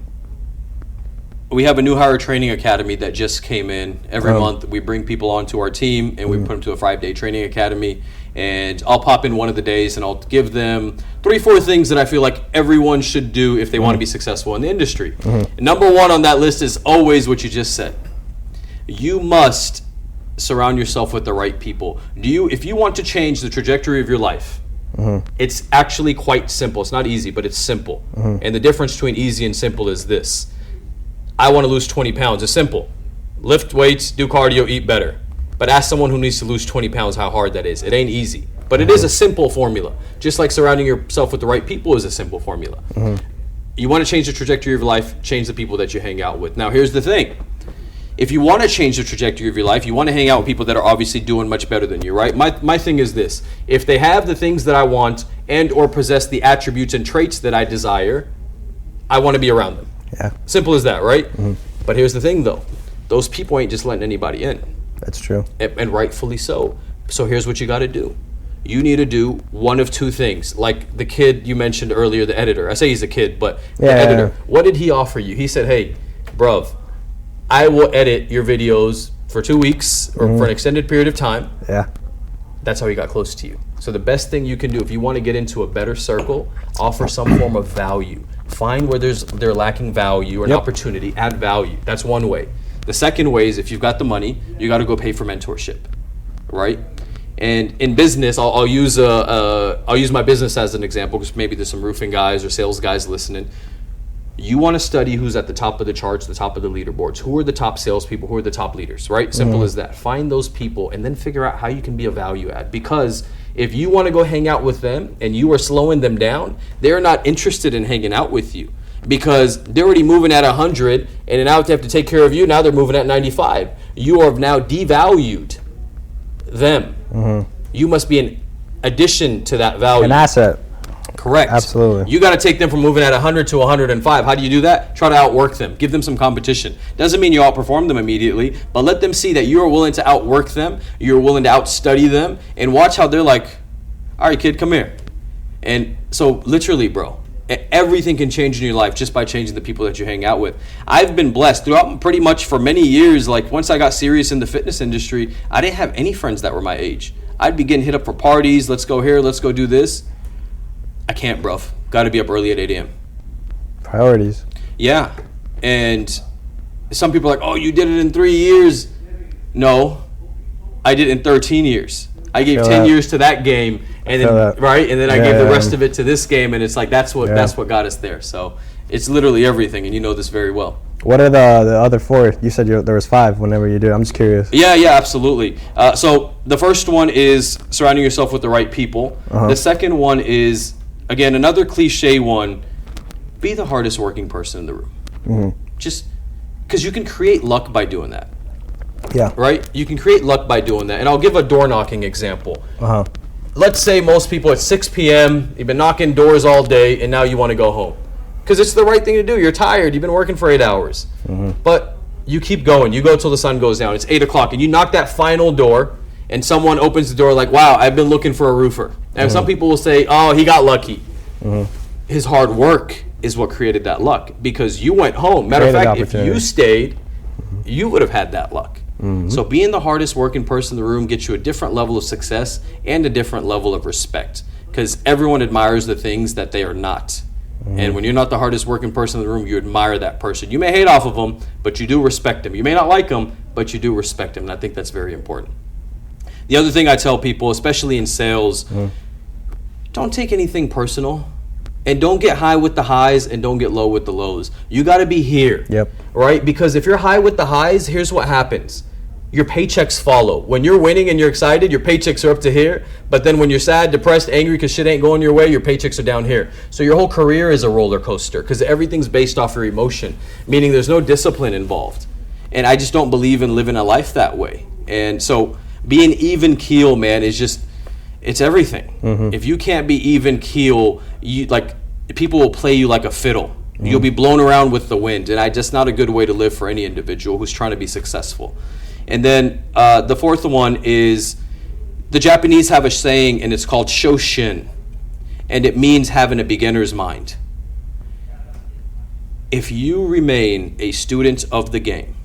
Speaker 2: We have a new hire training academy that just came in. Every month we bring people onto our team and we put them to a 5-day training academy. And I'll pop in one of the days and I'll give them 3-4 things that I feel like everyone should do if they want to be successful in the industry. Number 1 on that list is always what you just said. You must surround yourself with the right people. If you want to change the trajectory of your life, it's actually quite simple. It's not easy, but it's simple. And the difference between easy and simple is this. I want to lose 20 pounds. It's simple. Lift weights, do cardio, eat better. But ask someone who needs to lose 20 pounds how hard that is. It ain't easy. But it is a simple formula. Just like surrounding yourself with the right people is a simple formula. You want to change the trajectory of your life, change the people that you hang out with. Now, here's the thing. If you want to change the trajectory of your life, you want to hang out with people that are obviously doing much better than you, right? My thing is this. If they have the things that I want and or possess the attributes and traits that I desire, I want to be around them.
Speaker 1: Yeah.
Speaker 2: Simple as that, right? But here's the thing, though. Those people ain't just letting anybody in.
Speaker 1: That's true.
Speaker 2: And rightfully so. So here's what you got to do. You need to do one of 2 things. Like the kid you mentioned earlier, the editor. I say he's a kid, but the editor. What did he offer you? He said, hey, bruv, I will edit your videos for 2 weeks or for an extended period of time.
Speaker 1: Yeah.
Speaker 2: That's how he got close to you. So the best thing you can do if you want to get into a better circle, offer some form of value. Find where they're lacking value or an opportunity, add value. That's one way. The second way is if you've got the money, you got to go pay for mentorship, right? And in business, I'll use my business as an example, because maybe there's some roofing guys or sales guys listening. You want to study who's at the top of the charts, the top of the leaderboards. Who are the top salespeople? Who are the top leaders, right? Simple as that. Find those people and then figure out how you can be a value add. Because if you want to go hang out with them and you are slowing them down, they're not interested in hanging out with you, because they're already moving at 100, and now they have to take care of you. Now they're moving at 95. You have now devalued them. You must be an addition to that value.
Speaker 1: An asset.
Speaker 2: Correct.
Speaker 1: Absolutely.
Speaker 2: You got to take them from moving at 100 to 105. How do you do that? Try to outwork them. Give them some competition. Doesn't mean you outperform them immediately, but let them see that you are willing to outwork them. You're willing to outstudy them, and watch how they're like, all right, kid, come here. And so literally, bro, everything can change in your life just by changing the people that you hang out with. I've been blessed throughout pretty much for many years. Like, once I got serious in the fitness industry, I didn't have any friends that were my age. I'd be getting hit up for parties. Let's go here. Let's go do this. I can't, bro. Got to be up early at 8 a.m.
Speaker 1: Priorities.
Speaker 2: Yeah. And some people are like, oh, you did it in 3 years. No, I did it in 13 years. I gave 10 years to that game, and then right, and then I gave the rest of it to this game, and it's like that's what got us there. So it's literally everything, and you know this very well. What
Speaker 1: are the other four? You said there was 5 whenever you do it. I'm just curious.
Speaker 2: Yeah, absolutely. So the first one is surrounding yourself with the right people. The second one is, again, another cliche one, be the hardest working person in the room. Just because you can create luck by doing that.
Speaker 1: Yeah.
Speaker 2: Right? You can create luck by doing that. And I'll give a door knocking example. Let's say most people at 6 p.m., you've been knocking doors all day, and now you want to go home. Because it's the right thing to do. You're tired. You've been working for 8 hours. But you keep going. You go till the sun goes down. It's 8 o'clock, and you knock that final door, and someone opens the door like, wow, I've been looking for a roofer. And some people will say, oh, he got lucky. His hard work is what created that luck, because you went home. Matter of fact, if you stayed, you would have had that luck. So being the hardest working person in the room gets you a different level of success and a different level of respect, because everyone admires the things that they are not. And when you're not the hardest working person in the room, you admire that person. You may hate off of them, but you do respect them. You may not like them, but you do respect them. And I think that's very important. The other thing I tell people, especially in sales, don't take anything personal. And don't get high with the highs and don't get low with the lows. You got to be here. Right? Because if you're high with the highs, here's what happens. Your paychecks follow. When you're winning and you're excited, your paychecks are up to here. But then when you're sad, depressed, angry because shit ain't going your way, your paychecks are down here. So your whole career is a roller coaster, because everything's based off your emotion, meaning there's no discipline involved. And I just don't believe in living a life that way. And so being even keel, man, is just, it's everything. If you can't be even keel, people will play you like a fiddle. You'll be blown around with the wind, and just not a good way to live for any individual who's trying to be successful. And then the fourth one is, the Japanese have a saying, and it's called shoshin, and it means having a beginner's mind. If you remain a student of the game,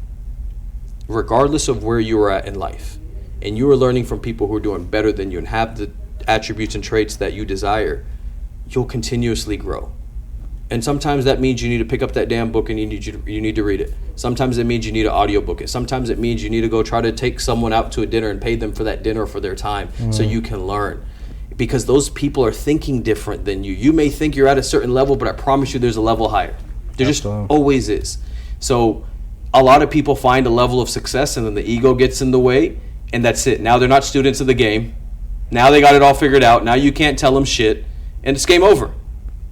Speaker 2: regardless of where you are at in life, and you are learning from people who are doing better than you and have the attributes and traits that you desire, you'll continuously grow. And sometimes that means you need to pick up that damn book and you need to read it. Sometimes it means you need to audiobook it. Sometimes it means you need to go try to take someone out to a dinner and pay them for that dinner for their time so you can learn. Because those people are thinking different than you. You may think you're at a certain level, but I promise you there's a level higher. There just always is. So a lot of people find a level of success and then the ego gets in the way, and that's it. Now they're not students of the game. Now they got it all figured out. Now you can't tell them shit, and it's game over.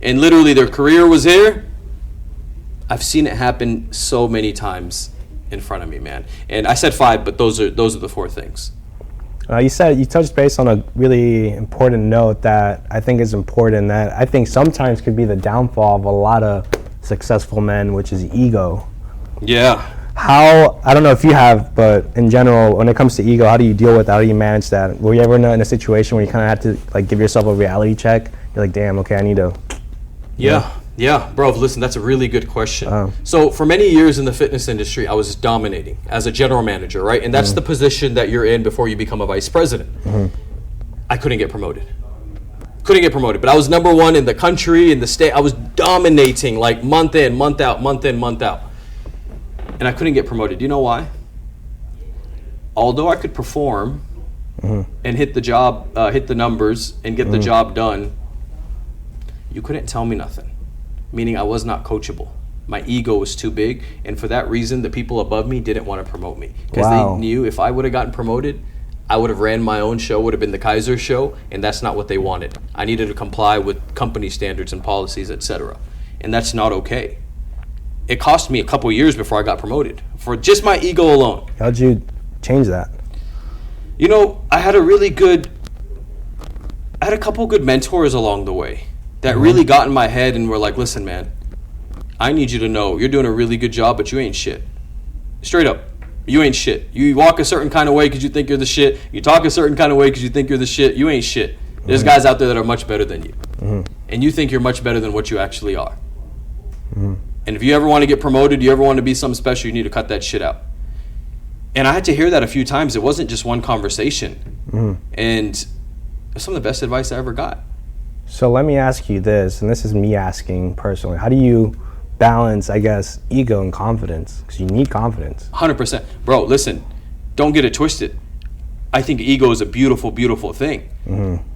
Speaker 2: And literally their career was here. I've seen it happen so many times in front of me, man. And I said 5, but those are the 4 things.
Speaker 1: You touched base on a really important note that I think is important, that I think sometimes could be the downfall of a lot of successful men, which is ego.
Speaker 2: Yeah.
Speaker 1: I don't know if you have, but in general, when it comes to ego, how do you deal with that? How do you manage that? Were you ever in a situation where you kind of had to give yourself a reality check? You're like, damn, okay, I need to.
Speaker 2: Yeah, bro, listen, that's a really good question. So for many years in the fitness industry, I was dominating as a general manager, right? And that's the position that you're in before you become a vice president. I couldn't get promoted. But I was number 1 in the country, in the state. I was dominating like month in, month out. And I couldn't get promoted. Do you know why? Although I could perform, and hit the numbers and get the job done, you couldn't tell me nothing. Meaning I was not coachable. My ego was too big, and for that reason, the people above me didn't want to promote me because they knew if I would have gotten promoted, I would have ran my own show, would have been the Kaiser show, and that's not what they wanted. I needed to comply with company standards and policies, etc., and that's not okay. It cost me a couple years before I got promoted for just my ego alone.
Speaker 1: How'd you change that?
Speaker 2: You know, I had a couple good mentors along the way that really got in my head and were like, listen, man, I need you to know you're doing a really good job, but you ain't shit. Straight up, you ain't shit. You walk a certain kind of way because you think you're the shit. You talk a certain kind of way because you think you're the shit. You ain't shit. There's guys out there that are much better than you. And you think you're much better than what you actually are. And if you ever want to get promoted, you ever want to be something special, you need to cut that shit out. And I had to hear that a few times. It wasn't just one conversation. And it's some of the best advice I ever got.
Speaker 1: So let me ask you this, and this is me asking personally. How do you balance, I guess, ego and confidence? Because you need confidence.
Speaker 2: 100%. Bro, listen, don't get it twisted. I think ego is a beautiful, beautiful thing.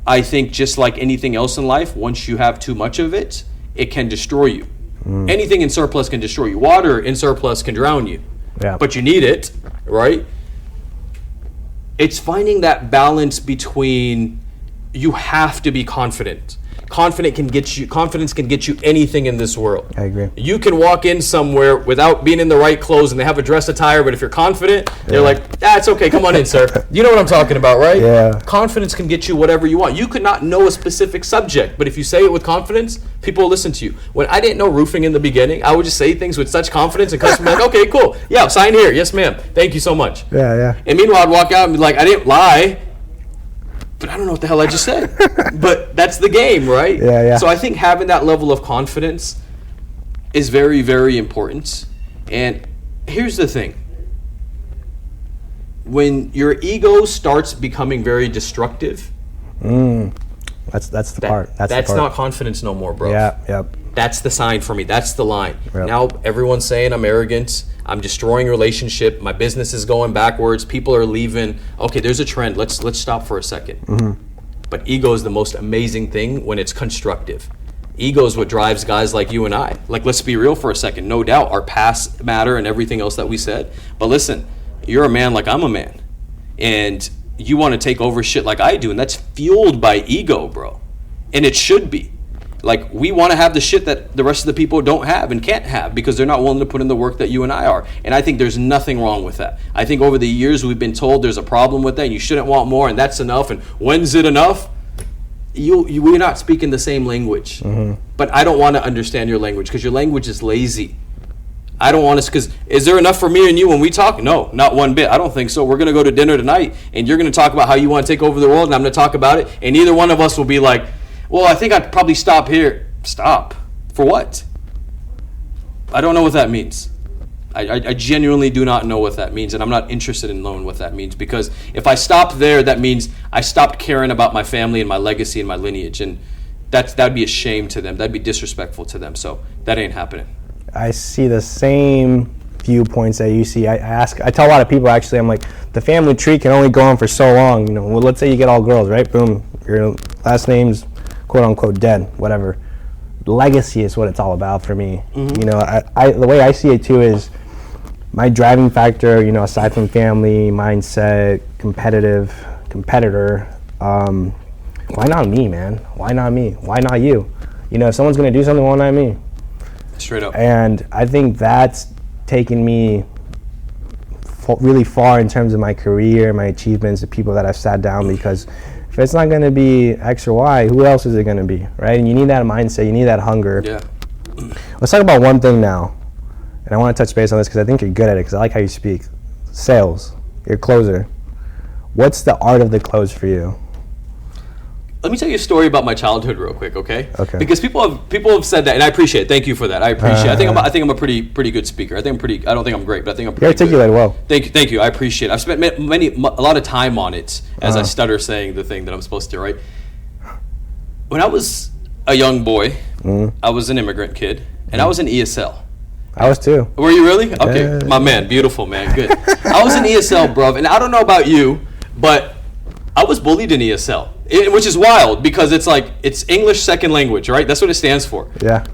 Speaker 2: I think just like anything else in life, once you have too much of it, it can destroy you. Anything in surplus can destroy you. Water in surplus can drown you.
Speaker 1: Yeah.
Speaker 2: But you need it, right? It's finding that balance between you have to be confident. Confidence can get you anything in this world.
Speaker 1: I agree.
Speaker 2: You can walk in somewhere without being in the right clothes and they have a dress attire, but if you're confident, they're like, it's okay, come on in, sir. You know what I'm talking about, right?
Speaker 1: Yeah.
Speaker 2: Confidence can get you whatever you want. You could not know a specific subject, but if you say it with confidence, people will listen to you. When I didn't know roofing in the beginning, I would just say things with such confidence and customers like, okay, cool. Yeah, sign here. Yes, ma'am. Thank you so much.
Speaker 1: Yeah.
Speaker 2: And meanwhile, I'd walk out and be like, I didn't lie. But I don't know what the hell I just said. But that's the game, right?
Speaker 1: Yeah.
Speaker 2: So I think having that level of confidence is very, very important. And here's the thing. When your ego starts becoming very destructive,
Speaker 1: that's the part.
Speaker 2: That's not confidence no more, bro.
Speaker 1: Yep.
Speaker 2: That's the sign for me. That's the line.
Speaker 1: Yep.
Speaker 2: Now everyone's saying I'm arrogant. I'm destroying relationship. My business is going backwards. People are leaving. Okay, there's a trend. Let's stop for a second. But ego is the most amazing thing when it's constructive. Ego is what drives guys like you and I. Like, let's be real for a second. No doubt our past matter and everything else that we said. But listen, you're a man like I'm a man. And you want to take over shit like I do. And that's fueled by ego, bro. And it should be. Like, we want to have the shit that the rest of the people don't have and can't have because they're not willing to put in the work that you and I are. And I think there's nothing wrong with that. I think over the years we've been told there's a problem with that and you shouldn't want more and that's enough and when's it enough? We're not speaking the same language. But I don't want to understand your language because your language is lazy. I don't want to, because is there enough for me and you when we talk? No, not one bit. I don't think so. We're going to go to dinner tonight and you're going to talk about how you want to take over the world and I'm going to talk about it and neither one of us will be like, well, I think I'd probably stop here. Stop? For what? I don't know what that means. I genuinely do not know what that means, and I'm not interested in knowing what that means because if I stop there, that means I stopped caring about my family and my legacy and my lineage, and that'd be a shame to them. That'd be disrespectful to them, so that ain't happening.
Speaker 1: I see the same viewpoints that you see. I tell a lot of people, actually, I'm like, the family tree can only go on for so long. Well, let's say you get all girls, right? Boom, your last name's quote unquote dead, whatever. Legacy is what it's all about for me. The way I see it too is my driving factor, aside from family, mindset, competitor, why not me, man? Why not me? Why not you? If someone's gonna do something, why not me?
Speaker 2: Straight up.
Speaker 1: And I think that's taken me really far in terms of my career, my achievements, the people that I've sat down, because if it's not going to be X or Y, who else is it going to be, right? And you need that mindset, you need that hunger.
Speaker 2: Yeah.
Speaker 1: Let's talk about one thing now, and I want to touch base on this because I think you're good at it, because I like how you speak. Sales, you're a closer. What's the art of the close for you?
Speaker 2: Let me tell you a story about my childhood real quick, okay?
Speaker 1: Okay.
Speaker 2: Because people have said that, and I appreciate it. Thank you for that. I appreciate it. I think I'm a pretty good speaker. I don't think I'm great, but I think I'm pretty good.
Speaker 1: You articulate well.
Speaker 2: Thank you. I appreciate it. I've spent a lot of time on it as I stutter saying the thing that I'm supposed to, right? When I was a young boy, I was an immigrant kid, and I was in ESL.
Speaker 1: I was too.
Speaker 2: Were you really? Okay, my man, beautiful man, good. I was in ESL, bruv, and I don't know about you, but I was bullied in ESL, which is wild because it's like, it's English second language, right? That's what it stands for.
Speaker 1: Yeah.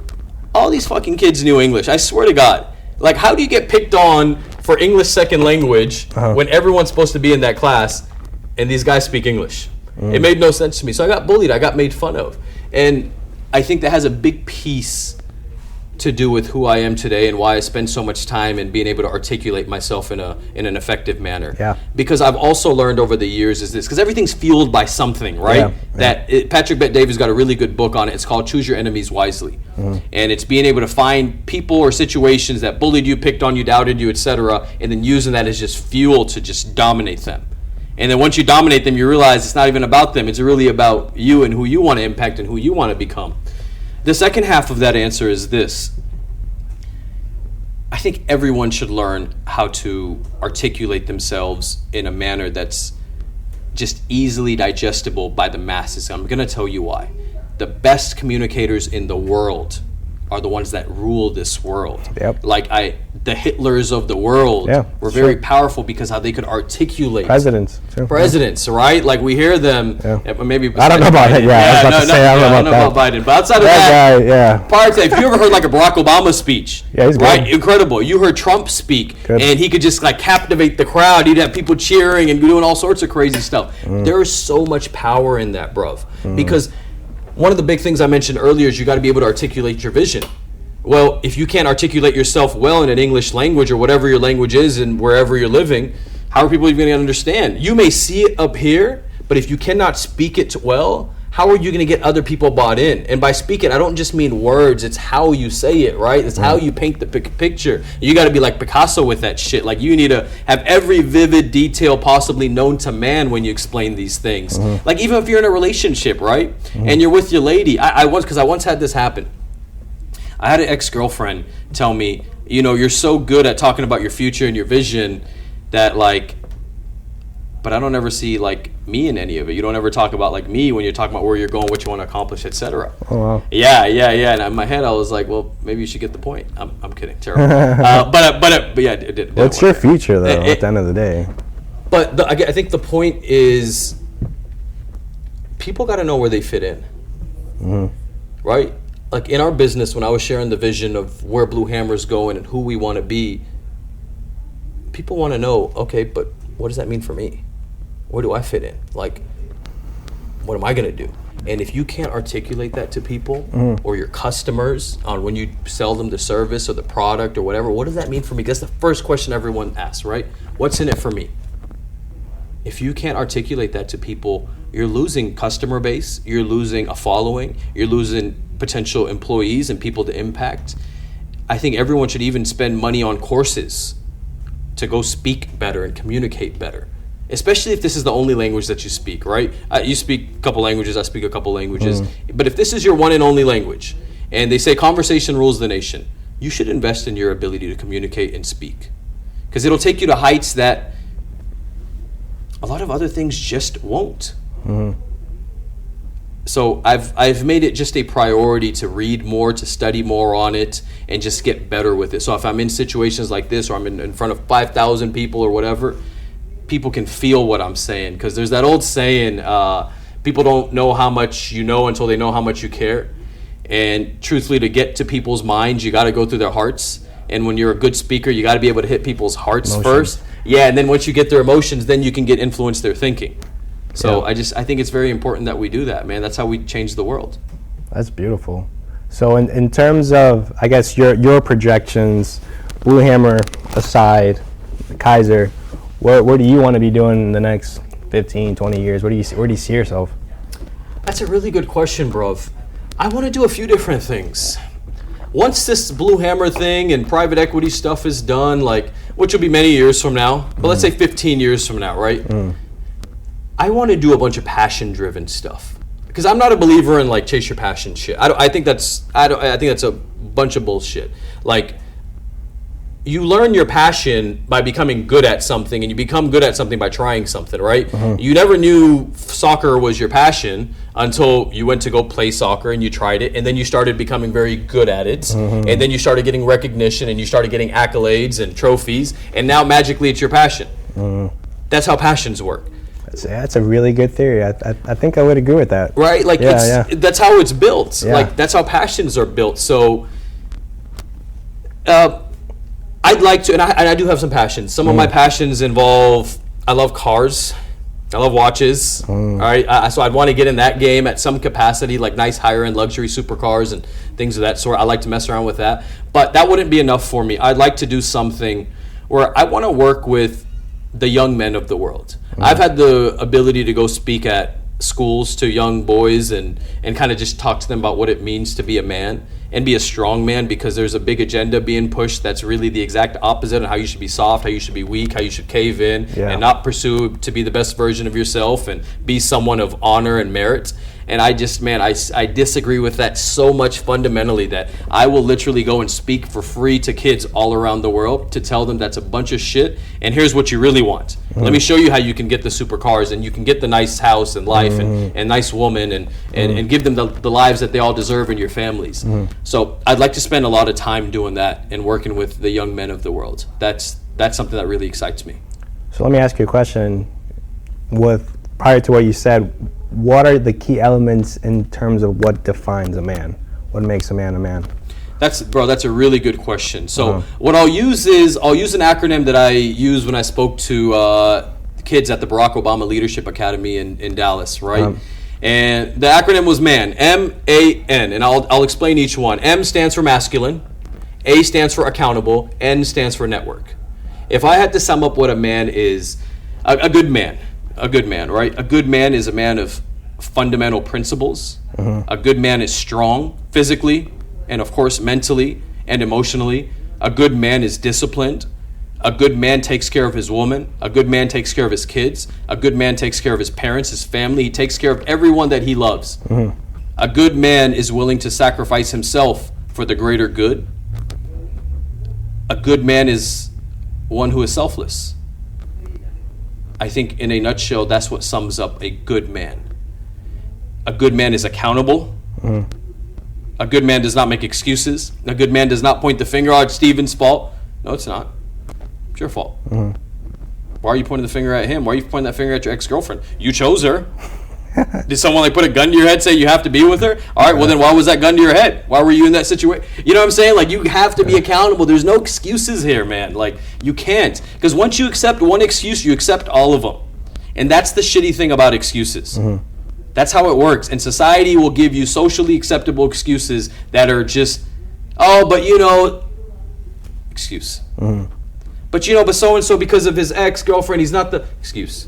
Speaker 2: All these fucking kids knew English. I swear to God. Like, how do you get picked on for English second language when everyone's supposed to be in that class and these guys speak English? It made no sense to me. So I got bullied. I got made fun of. And I think that has a big piece to do with who I am today and why I spend so much time in being able to articulate myself in an effective manner.
Speaker 1: Yeah.
Speaker 2: Because I've also learned over the years is this, because everything's fueled by something, right? Patrick Bet-David's got a really good book on it. It's called Choose Your Enemies Wisely. And it's being able to find people or situations that bullied you, picked on you, doubted you, etc., and then using that as just fuel to just dominate them. And then once you dominate them, you realize it's not even about them. It's really about you and who you want to impact and who you want to become. The second half of that answer is this. I think everyone should learn how to articulate themselves in a manner that's just easily digestible by the masses. I'm going to tell you why. The best communicators in the world are the ones that rule this world.
Speaker 1: Yep.
Speaker 2: Like the Hitlers of the world were very powerful because how they could articulate.
Speaker 1: Presidents,
Speaker 2: right? Like we hear them. Maybe
Speaker 1: I don't know about that. I don't know about
Speaker 2: Biden. But outside of that, prior to, if you ever heard like a Barack Obama speech,
Speaker 1: he's
Speaker 2: right?
Speaker 1: good.
Speaker 2: Incredible. You heard Trump speak, and he could just like captivate the crowd. He'd have people cheering and doing all sorts of crazy stuff. There is so much power in that, bruv. Because one of the big things I mentioned earlier is you got to be able to articulate your vision. Well, if you can't articulate yourself well in an English language or whatever your language is and wherever you're living, how are people even going to understand? You may see it up here, but if you cannot speak it well, how are you going to get other people bought in? And by speak it, I don't just mean words. It's how you say it, right? It's how you paint the picture. You got to be like Picasso with that shit. Like you need to have every vivid detail possibly known to man when you explain these things. Like even if you're in a relationship, right? And you're with your lady. I once had this happen. I had an ex-girlfriend tell me, you know, you're so good at talking about your future and your vision that like, but I don't ever see like me in any of it. You don't ever talk about like me when you're talking about where you're going, what you want to accomplish, etc.
Speaker 1: Oh wow.
Speaker 2: Yeah. And in my head, I was like, well, maybe you should get the point. I'm kidding. Terrible. but yeah, it did.
Speaker 1: Well, it's your future though. At the end of the day.
Speaker 2: But I think the point is, people got to know where they fit in. Right. Like in our business, when I was sharing the vision of where Blue Hammer's going and who we want to be, people want to know, okay, but what does that mean for me? Where do I fit in? Like, what am I going to do? And if you can't articulate that to people or your customers on when you sell them the service or the product or whatever, what does that mean for me? That's the first question everyone asks, right? What's in it for me? If you can't articulate that to people, you're losing customer base, you're losing a following, you're losing potential employees and people to impact. I think everyone should even spend money on courses to go speak better and communicate better, especially if this is the only language that you speak, right? You speak a couple languages, I speak a couple languages. But if this is your one and only language, and they say conversation rules the nation, you should invest in your ability to communicate and speak. Because it'll take you to heights that a lot of other things just won't. So I've made it just a priority to read more, to study more on it, and just get better with it. So if I'm in situations like this, or I'm in front of 5,000 people or whatever, people can feel what I'm saying. Because there's that old saying, people don't know how much you know until they know how much you care. And truthfully, to get to people's minds, you got to go through their hearts. And when you're a good speaker, you got to be able to hit people's hearts first. Yeah, and then once you get their emotions, then you can influence their thinking. So I think it's very important that we do that, man. That's how we change the world.
Speaker 1: That's beautiful. So in terms of, I guess, your projections, Blue Hammer aside, Kaiser, where do you want to be doing in the next 15, 20 years? Where do you see yourself?
Speaker 2: That's a really good question, bro. I want to do a few different things. Once this Blue Hammer thing and private equity stuff is done, like, which will be many years from now, but let's say 15 years from now, right? I want to do a bunch of passion-driven stuff, because I'm not a believer in like chase your passion shit. I think that's a bunch of bullshit. Like, you learn your passion by becoming good at something, and you become good at something by trying something, right? You never knew soccer was your passion until you went to go play soccer and you tried it, and then you started becoming very good at it, and then you started getting recognition and you started getting accolades and trophies, and now magically it's your passion. That's how passions work.
Speaker 1: That's a really good theory. I think I would agree with that.
Speaker 2: Right? Like, that's how it's built.
Speaker 1: Yeah.
Speaker 2: Like, that's how passions are built. So, I'd like to, and I do have some passions. Some of my passions involve, I love cars. I love watches. All right, so I'd want to get in that game at some capacity, like nice higher-end luxury supercars and things of that sort. I like to mess around with that. But that wouldn't be enough for me. I'd like to do something where I want to work with the young men of the world. I've had the ability to go speak at schools to young boys and kind of just talk to them about what it means to be a man and be a strong man, because there's a big agenda being pushed that's really the exact opposite of how you should be soft, how you should be weak, how you should cave in and not pursue to be the best version of yourself and be someone of honor and merit. And I just, man, I disagree with that so much fundamentally that I will literally go and speak for free to kids all around the world to tell them that's a bunch of shit, and here's what you really want. Let me show you how you can get the supercars and you can get the nice house and life and nice woman and give them the lives that they all deserve in your families. So I'd like to spend a lot of time doing that and working with the young men of the world. That's something that really excites me.
Speaker 1: So let me ask you a question. Prior to what you said, what are the key elements in terms of what defines a man? What makes a man a man?
Speaker 2: That's a really good question. So what I'll use an acronym that I used when I spoke to kids at the Barack Obama Leadership Academy in Dallas, right? And the acronym was MAN, M-A-N, and I'll explain each one. M stands for masculine, A stands for accountable, N stands for network. If I had to sum up what a man is, a good man, right? A good man is a man of fundamental principles. A good man is strong physically and, of course, mentally and emotionally. A good man is disciplined. A good man takes care of his woman. A good man takes care of his kids. A good man takes care of his parents, his family. He takes care of everyone that he loves. A good man is willing to sacrifice himself for the greater good. A good man is one who is selfless. I think in a nutshell, that's what sums up a good man. A good man is accountable. A good man does not make excuses. A good man does not point the finger, oh, it's Steven's fault. No, it's not. It's your fault. Why are you pointing the finger at him? Why are you pointing that finger at your ex-girlfriend? You chose her. Did someone put a gun to your head, say you have to be with her? All right, well then why was that gun to your head? Why were you in that situation? You know what I'm saying? Like, you have to be accountable. There's no excuses here, man. Like, you can't. Because once you accept one excuse, you accept all of them. And that's the shitty thing about excuses. That's how it works. And society will give you socially acceptable excuses that are just, oh, but excuse. But but so-and-so, because of his ex-girlfriend, he's not the excuse.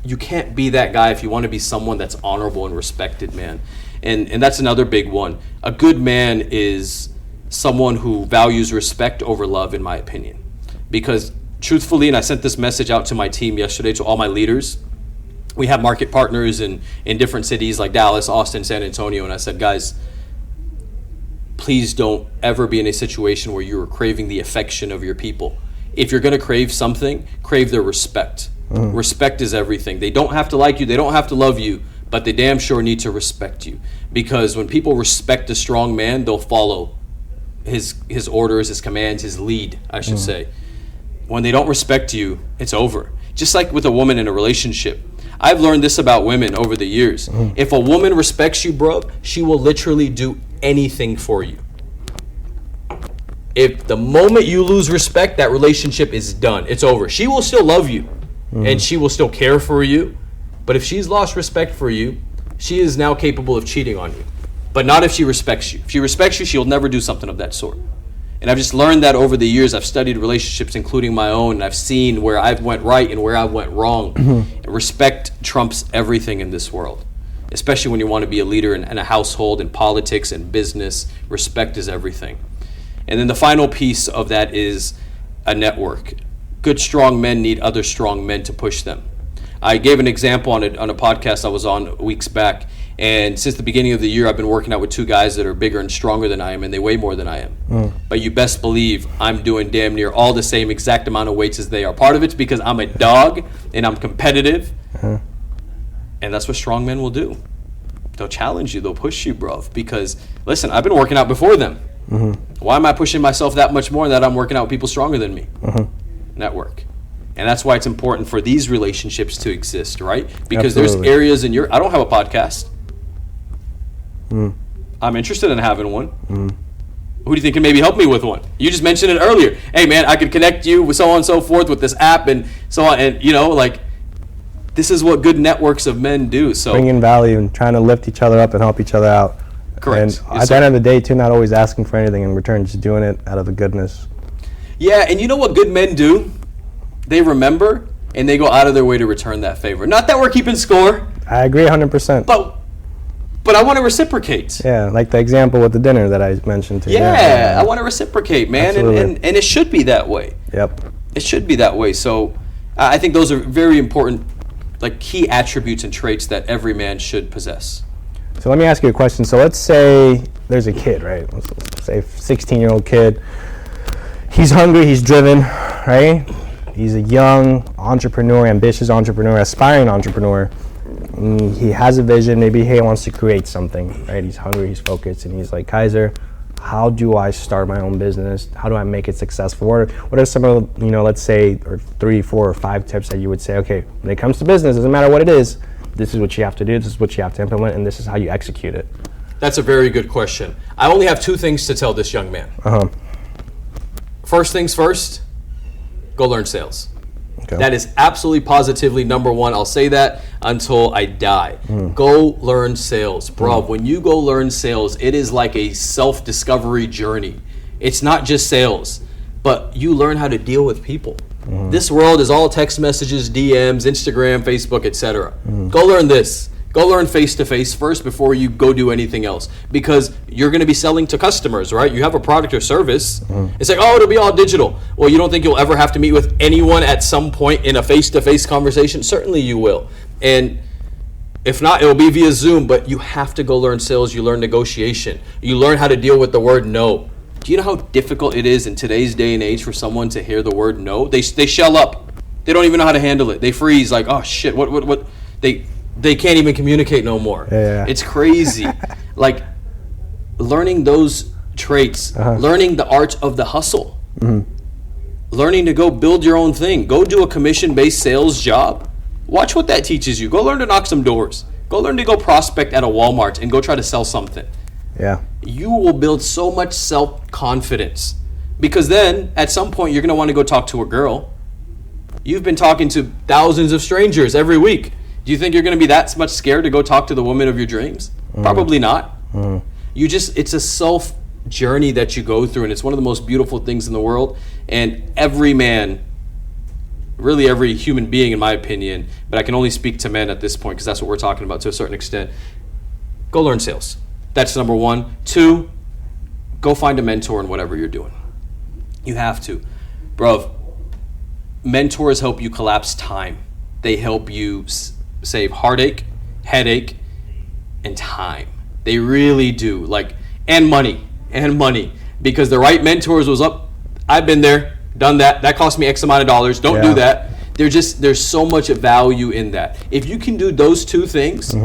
Speaker 2: You can't be that guy if you want to be someone that's honorable and respected, man. And that's another big one. A good man is someone who values respect over love, in my opinion. Because truthfully, and I sent this message out to my team yesterday, to all my leaders, we have market partners in different cities like Dallas, Austin, San Antonio, and I said, guys, please don't ever be in a situation where you're craving the affection of your people. If you're going to crave something, crave their respect. Respect is everything. They don't have to like you, they don't have to love you, but they damn sure need to respect you. Because when people respect a strong man, they'll follow his orders, his commands, his lead, I should say. When they don't respect you, it's over. Just like with a woman in a relationship. I've learned this about women over the years. If a woman respects you, bro, she will literally do anything for you. If the moment you lose respect, that relationship is done. It's over. She will still love you and she will still care for you. But if she's lost respect for you, she is now capable of cheating on you. But not if she respects you. If she respects you, she'll never do something of that sort. And I've just learned that over the years. I've studied relationships, including my own, and I've seen where I've went right and where I went wrong. And respect trumps everything in this world, especially when you want to be a leader in a household, in politics, and business. Respect is everything. And then the final piece of that is a network. Good, strong men need other strong men to push them. I gave an example on a podcast I was on weeks back. And since the beginning of the year, I've been working out with two guys that are bigger and stronger than I am, and they weigh more than I am. But you best believe I'm doing damn near all the same exact amount of weights as they are. Part of it's because I'm a dog and I'm competitive. And that's what strong men will do. They'll challenge you. They'll push you, bro. Because, listen, I've been working out before them. Why am I pushing myself that much more that I'm working out with people stronger than me? Network. And that's why it's important for these relationships to exist, right? Because
Speaker 1: Absolutely.
Speaker 2: there's areas in I don't have a podcast. I'm interested in having one. Who do you think can maybe help me with one? You just mentioned it earlier. Hey, man, I could connect you with so on and so forth with this app and so on. And, this is what good networks of men do. So
Speaker 1: Bringing value and trying to lift each other up and help each other out.
Speaker 2: Correct.
Speaker 1: And
Speaker 2: Yes,
Speaker 1: at
Speaker 2: sir.
Speaker 1: the end of the day, too, not always asking for anything in return, just doing it out of the goodness.
Speaker 2: Yeah, and you know what good men do? They remember and they go out of their way to return that favor. Not that we're keeping score,
Speaker 1: I agree 100%.
Speaker 2: but I want to reciprocate.
Speaker 1: Yeah, like the example with the dinner that I mentioned to you.
Speaker 2: Yeah, I want to reciprocate, man,
Speaker 1: Absolutely.
Speaker 2: and it should be that way.
Speaker 1: Yep.
Speaker 2: It should be that way. So I think those are very important, like key attributes and traits that every man should possess.
Speaker 1: So let me ask you a question. So let's say there's a kid, right? Let's say 16-year-old kid. He's hungry, he's driven, right? He's a young entrepreneur, ambitious entrepreneur, aspiring entrepreneur. He has a vision. Maybe he wants to create something, right? He's hungry, he's focused, and he's like, Kaiser, how do I start my own business? How do I make it successful? What are some of, let's say, or 3, 4, or 5 tips that you would say, okay, when it comes to business, doesn't matter what it is, this is what you have to do, this is what you have to implement, and this is how you execute it?
Speaker 2: That's a very good question. I only have 2 things to tell this young man. First things first, go learn sales.
Speaker 1: Okay.
Speaker 2: That is absolutely positively number 1. I'll say that until I die. Go learn sales. Bro, when you go learn sales, it is like a self-discovery journey. It's not just sales, but you learn how to deal with people. This world is all text messages, DMs, Instagram, Facebook, etc. Go learn this. Go learn face-to-face first before you go do anything else, because you're going to be selling to customers, right? You have a product or service. It's like, oh, it'll be all digital. Well, you don't think you'll ever have to meet with anyone at some point in a face-to-face conversation? Certainly you will. And if not, it will be via Zoom, but you have to go learn sales. You learn negotiation. You learn how to deal with the word no. Do you know how difficult it is in today's day and age for someone to hear the word no? They shell up. They don't even know how to handle it. They freeze like, oh, shit, what? They can't even communicate no more.
Speaker 1: Yeah.
Speaker 2: It's crazy. Like learning those traits, learning the art of the hustle, learning to go build your own thing, go do a commission-based sales job. Watch what that teaches you. Go learn to knock some doors. Go learn to go prospect at a Walmart and go try to sell something.
Speaker 1: Yeah.
Speaker 2: You will build so much self-confidence, because then at some point you're going to want to go talk to a girl. You've been talking to thousands of strangers every week. Do you think you're going to be that much scared to go talk to the woman of your dreams? Probably not. It's a self journey that you go through, and it's one of the most beautiful things in the world. And every man, really every human being in my opinion, but I can only speak to men at this point because that's what we're talking about to a certain extent, go learn sales. That's number 1. 2, go find a mentor in whatever you're doing. You have to. Bro, mentors help you collapse time. They help you save heartache, headache, and time. They really do. And money, because the right mentors was up. I've been there, done that. That cost me X amount of dollars. Don't do that. There's so much value in that. If you can do those 2 things,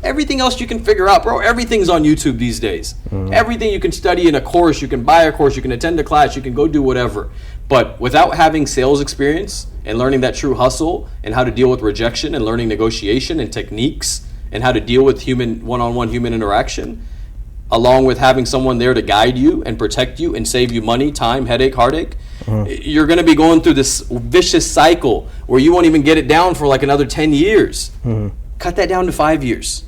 Speaker 2: everything else you can figure out, bro. Everything's on YouTube these days. Everything you can study in a course, you can buy a course, you can attend a class, you can go do whatever. But without having sales experience and learning that true hustle and how to deal with rejection and learning negotiation and techniques and how to deal with one-on-one human interaction, along with having someone there to guide you and protect you and save you money, time, headache, heartache, you're going to be going through this vicious cycle where you won't even get it down for like another 10 years. Cut that down to 5 years.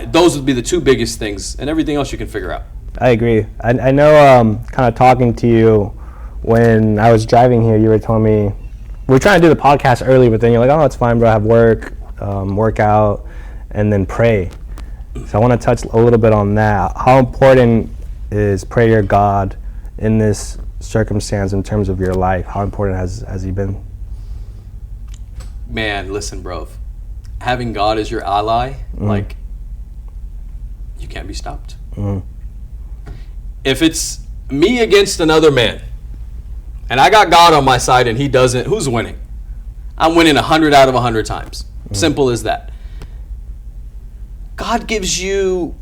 Speaker 2: Those would be the 2 biggest things, and everything else you can figure out.
Speaker 1: I agree. I know kind of talking to you when I was driving here, you were telling me, we were trying to do the podcast early, but then you're like, oh, it's fine, bro, I have work, workout, and then pray. So I want to touch a little bit on that. How important is prayer God in this circumstance in terms of your life? How important has he been?
Speaker 2: Man, listen, bro. Having God as your ally, you can't be stopped. If it's me against another man, and I got God on my side and he doesn't, who's winning? I'm winning 100 out of 100 times. Simple as that. God gives you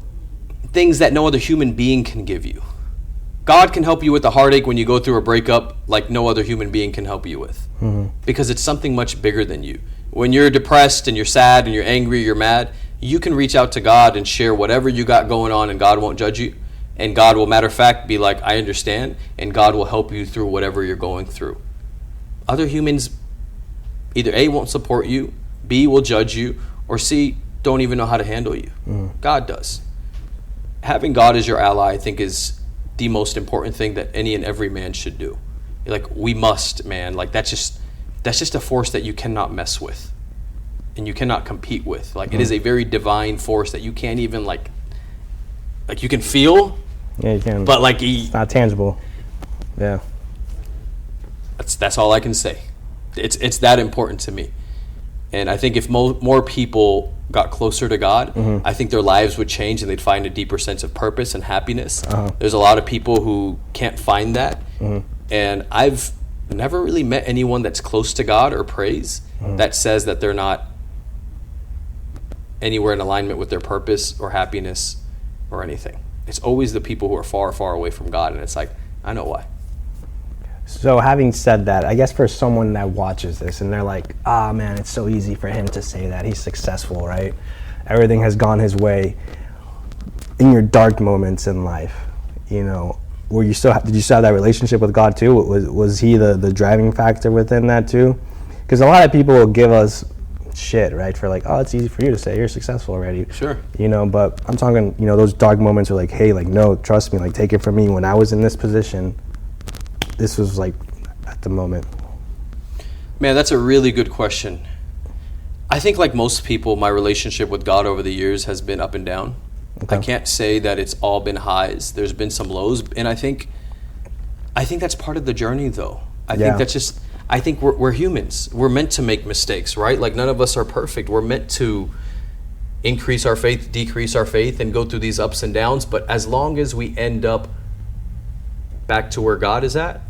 Speaker 2: things that no other human being can give you. God can help you with the heartache when you go through a breakup like no other human being can help you with. Because it's something much bigger than you. When you're depressed and you're sad and you're angry, you're mad, you can reach out to God and share whatever you got going on, and God won't judge you. And God will, matter of fact, be like, I understand, and God will help you through whatever you're going through. Other humans either A, won't support you, B, will judge you, or C, don't even know how to handle you. God does. Having God as your ally, I think, is the most important thing that any and every man should do. Like, we must, man. Like, that's just a force that you cannot mess with and you cannot compete with. Like, it is a very divine force that you can't even, like you can feel.
Speaker 1: Yeah, you can.
Speaker 2: But, like,
Speaker 1: it's not tangible. Yeah.
Speaker 2: That's all I can say. It's that important to me. And I think if more people got closer to God, I think their lives would change and they'd find a deeper sense of purpose and happiness. There's a lot of people who can't find that. And I've never really met anyone that's close to God or prays that says that they're not anywhere in alignment with their purpose or happiness or anything. It's always the people who are far, far away from God. And it's like, I know why.
Speaker 1: So having said that, I guess for someone that watches this and they're like, man, it's so easy for him to say that. He's successful, right? Everything has gone his way. In your dark moments in life, you know, did you still have that relationship with God too? Was he the driving factor within that too? Because a lot of people will give us shit, right? For like, oh, it's easy for you to say, you're successful already.
Speaker 2: Sure.
Speaker 1: You know, but I'm talking, you know, those dark moments are like, hey, like, no, trust me, like, take it from me. When I was in this position, this was like at the moment.
Speaker 2: Man, that's a really good question. I think like most people, my relationship with God over the years has been up and down. Okay. I can't say that it's all been highs. There's been some lows, and I think that's part of the journey, though. I think we're humans. We're meant to make mistakes, right? Like, none of us are perfect. We're meant to increase our faith, decrease our faith, and go through these ups and downs. But as long as we end up back to where God is at,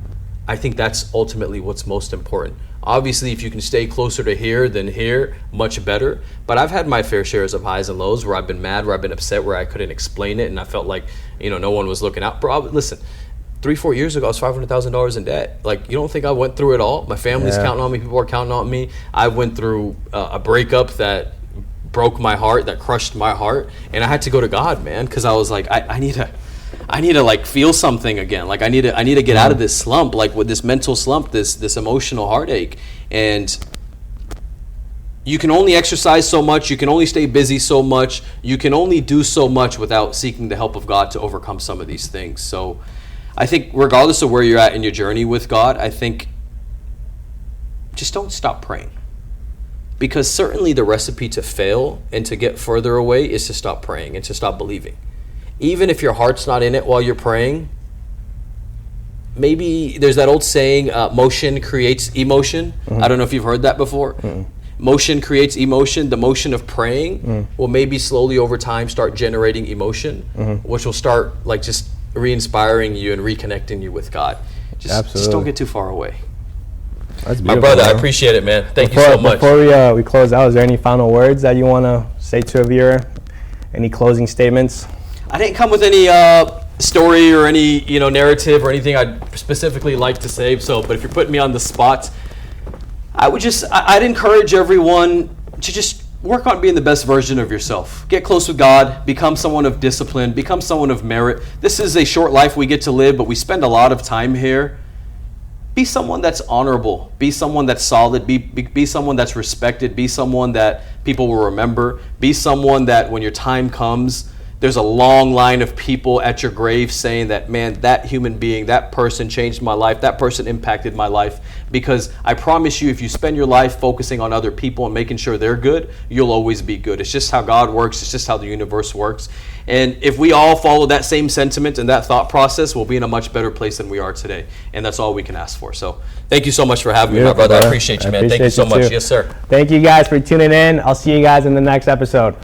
Speaker 2: I think that's ultimately what's most important. Obviously, if you can stay closer to here than here, much better. But I've had my fair shares of highs and lows where I've been mad, where I've been upset, where I couldn't explain it, and I felt like, you know, no one was looking out. Bro, listen, 3-4 years ago, I was $500,000 in debt. Like, you don't think I went through it all? My family's counting on me. People are counting on me. I went through a breakup that broke my heart, that crushed my heart, and I had to go to God, man, because I was like, I need to like feel something again. Like, I need to get out of this slump, like with this mental slump, this emotional heartache. And you can only exercise so much. You can only stay busy so much. You can only do so much without seeking the help of God to overcome some of these things. So I think regardless of where you're at in your journey with God, I think just don't stop praying. Because certainly the recipe to fail and to get further away is to stop praying and to stop believing. Even if your heart's not in it while you're praying, maybe there's that old saying, motion creates emotion. I don't know if you've heard that before. Motion creates emotion. The motion of praying will maybe slowly over time start generating emotion, which will start like just re-inspiring you and reconnecting you with God. Just don't get too far away.
Speaker 1: That's
Speaker 2: my brother, I appreciate it, man. Thank you so much.
Speaker 1: Before we close out, is there any final words that you want to say to a viewer? Any closing statements?
Speaker 2: I didn't come with any story or any narrative or anything I'd specifically like to say. But if you're putting me on the spot, I'd encourage everyone to just work on being the best version of yourself. Get close with God. Become someone of discipline. Become someone of merit. This is a short life we get to live, but we spend a lot of time here. Be someone that's honorable. Be someone that's solid. Be someone that's respected. Be someone that people will remember. Be someone that when your time comes, there's a long line of people at your grave saying that, man, that human being, that person changed my life, that person impacted my life. Because I promise you, if you spend your life focusing on other people and making sure they're good, you'll always be good. It's just how God works. It's just how the universe works. And if we all follow that same sentiment and that thought process, we'll be in a much better place than we are today. And that's all we can ask for. So thank you so much for having me, my brother. I appreciate you, man. Thank you so much. Yes, sir.
Speaker 1: Thank you guys for tuning in. I'll see you guys in the next episode.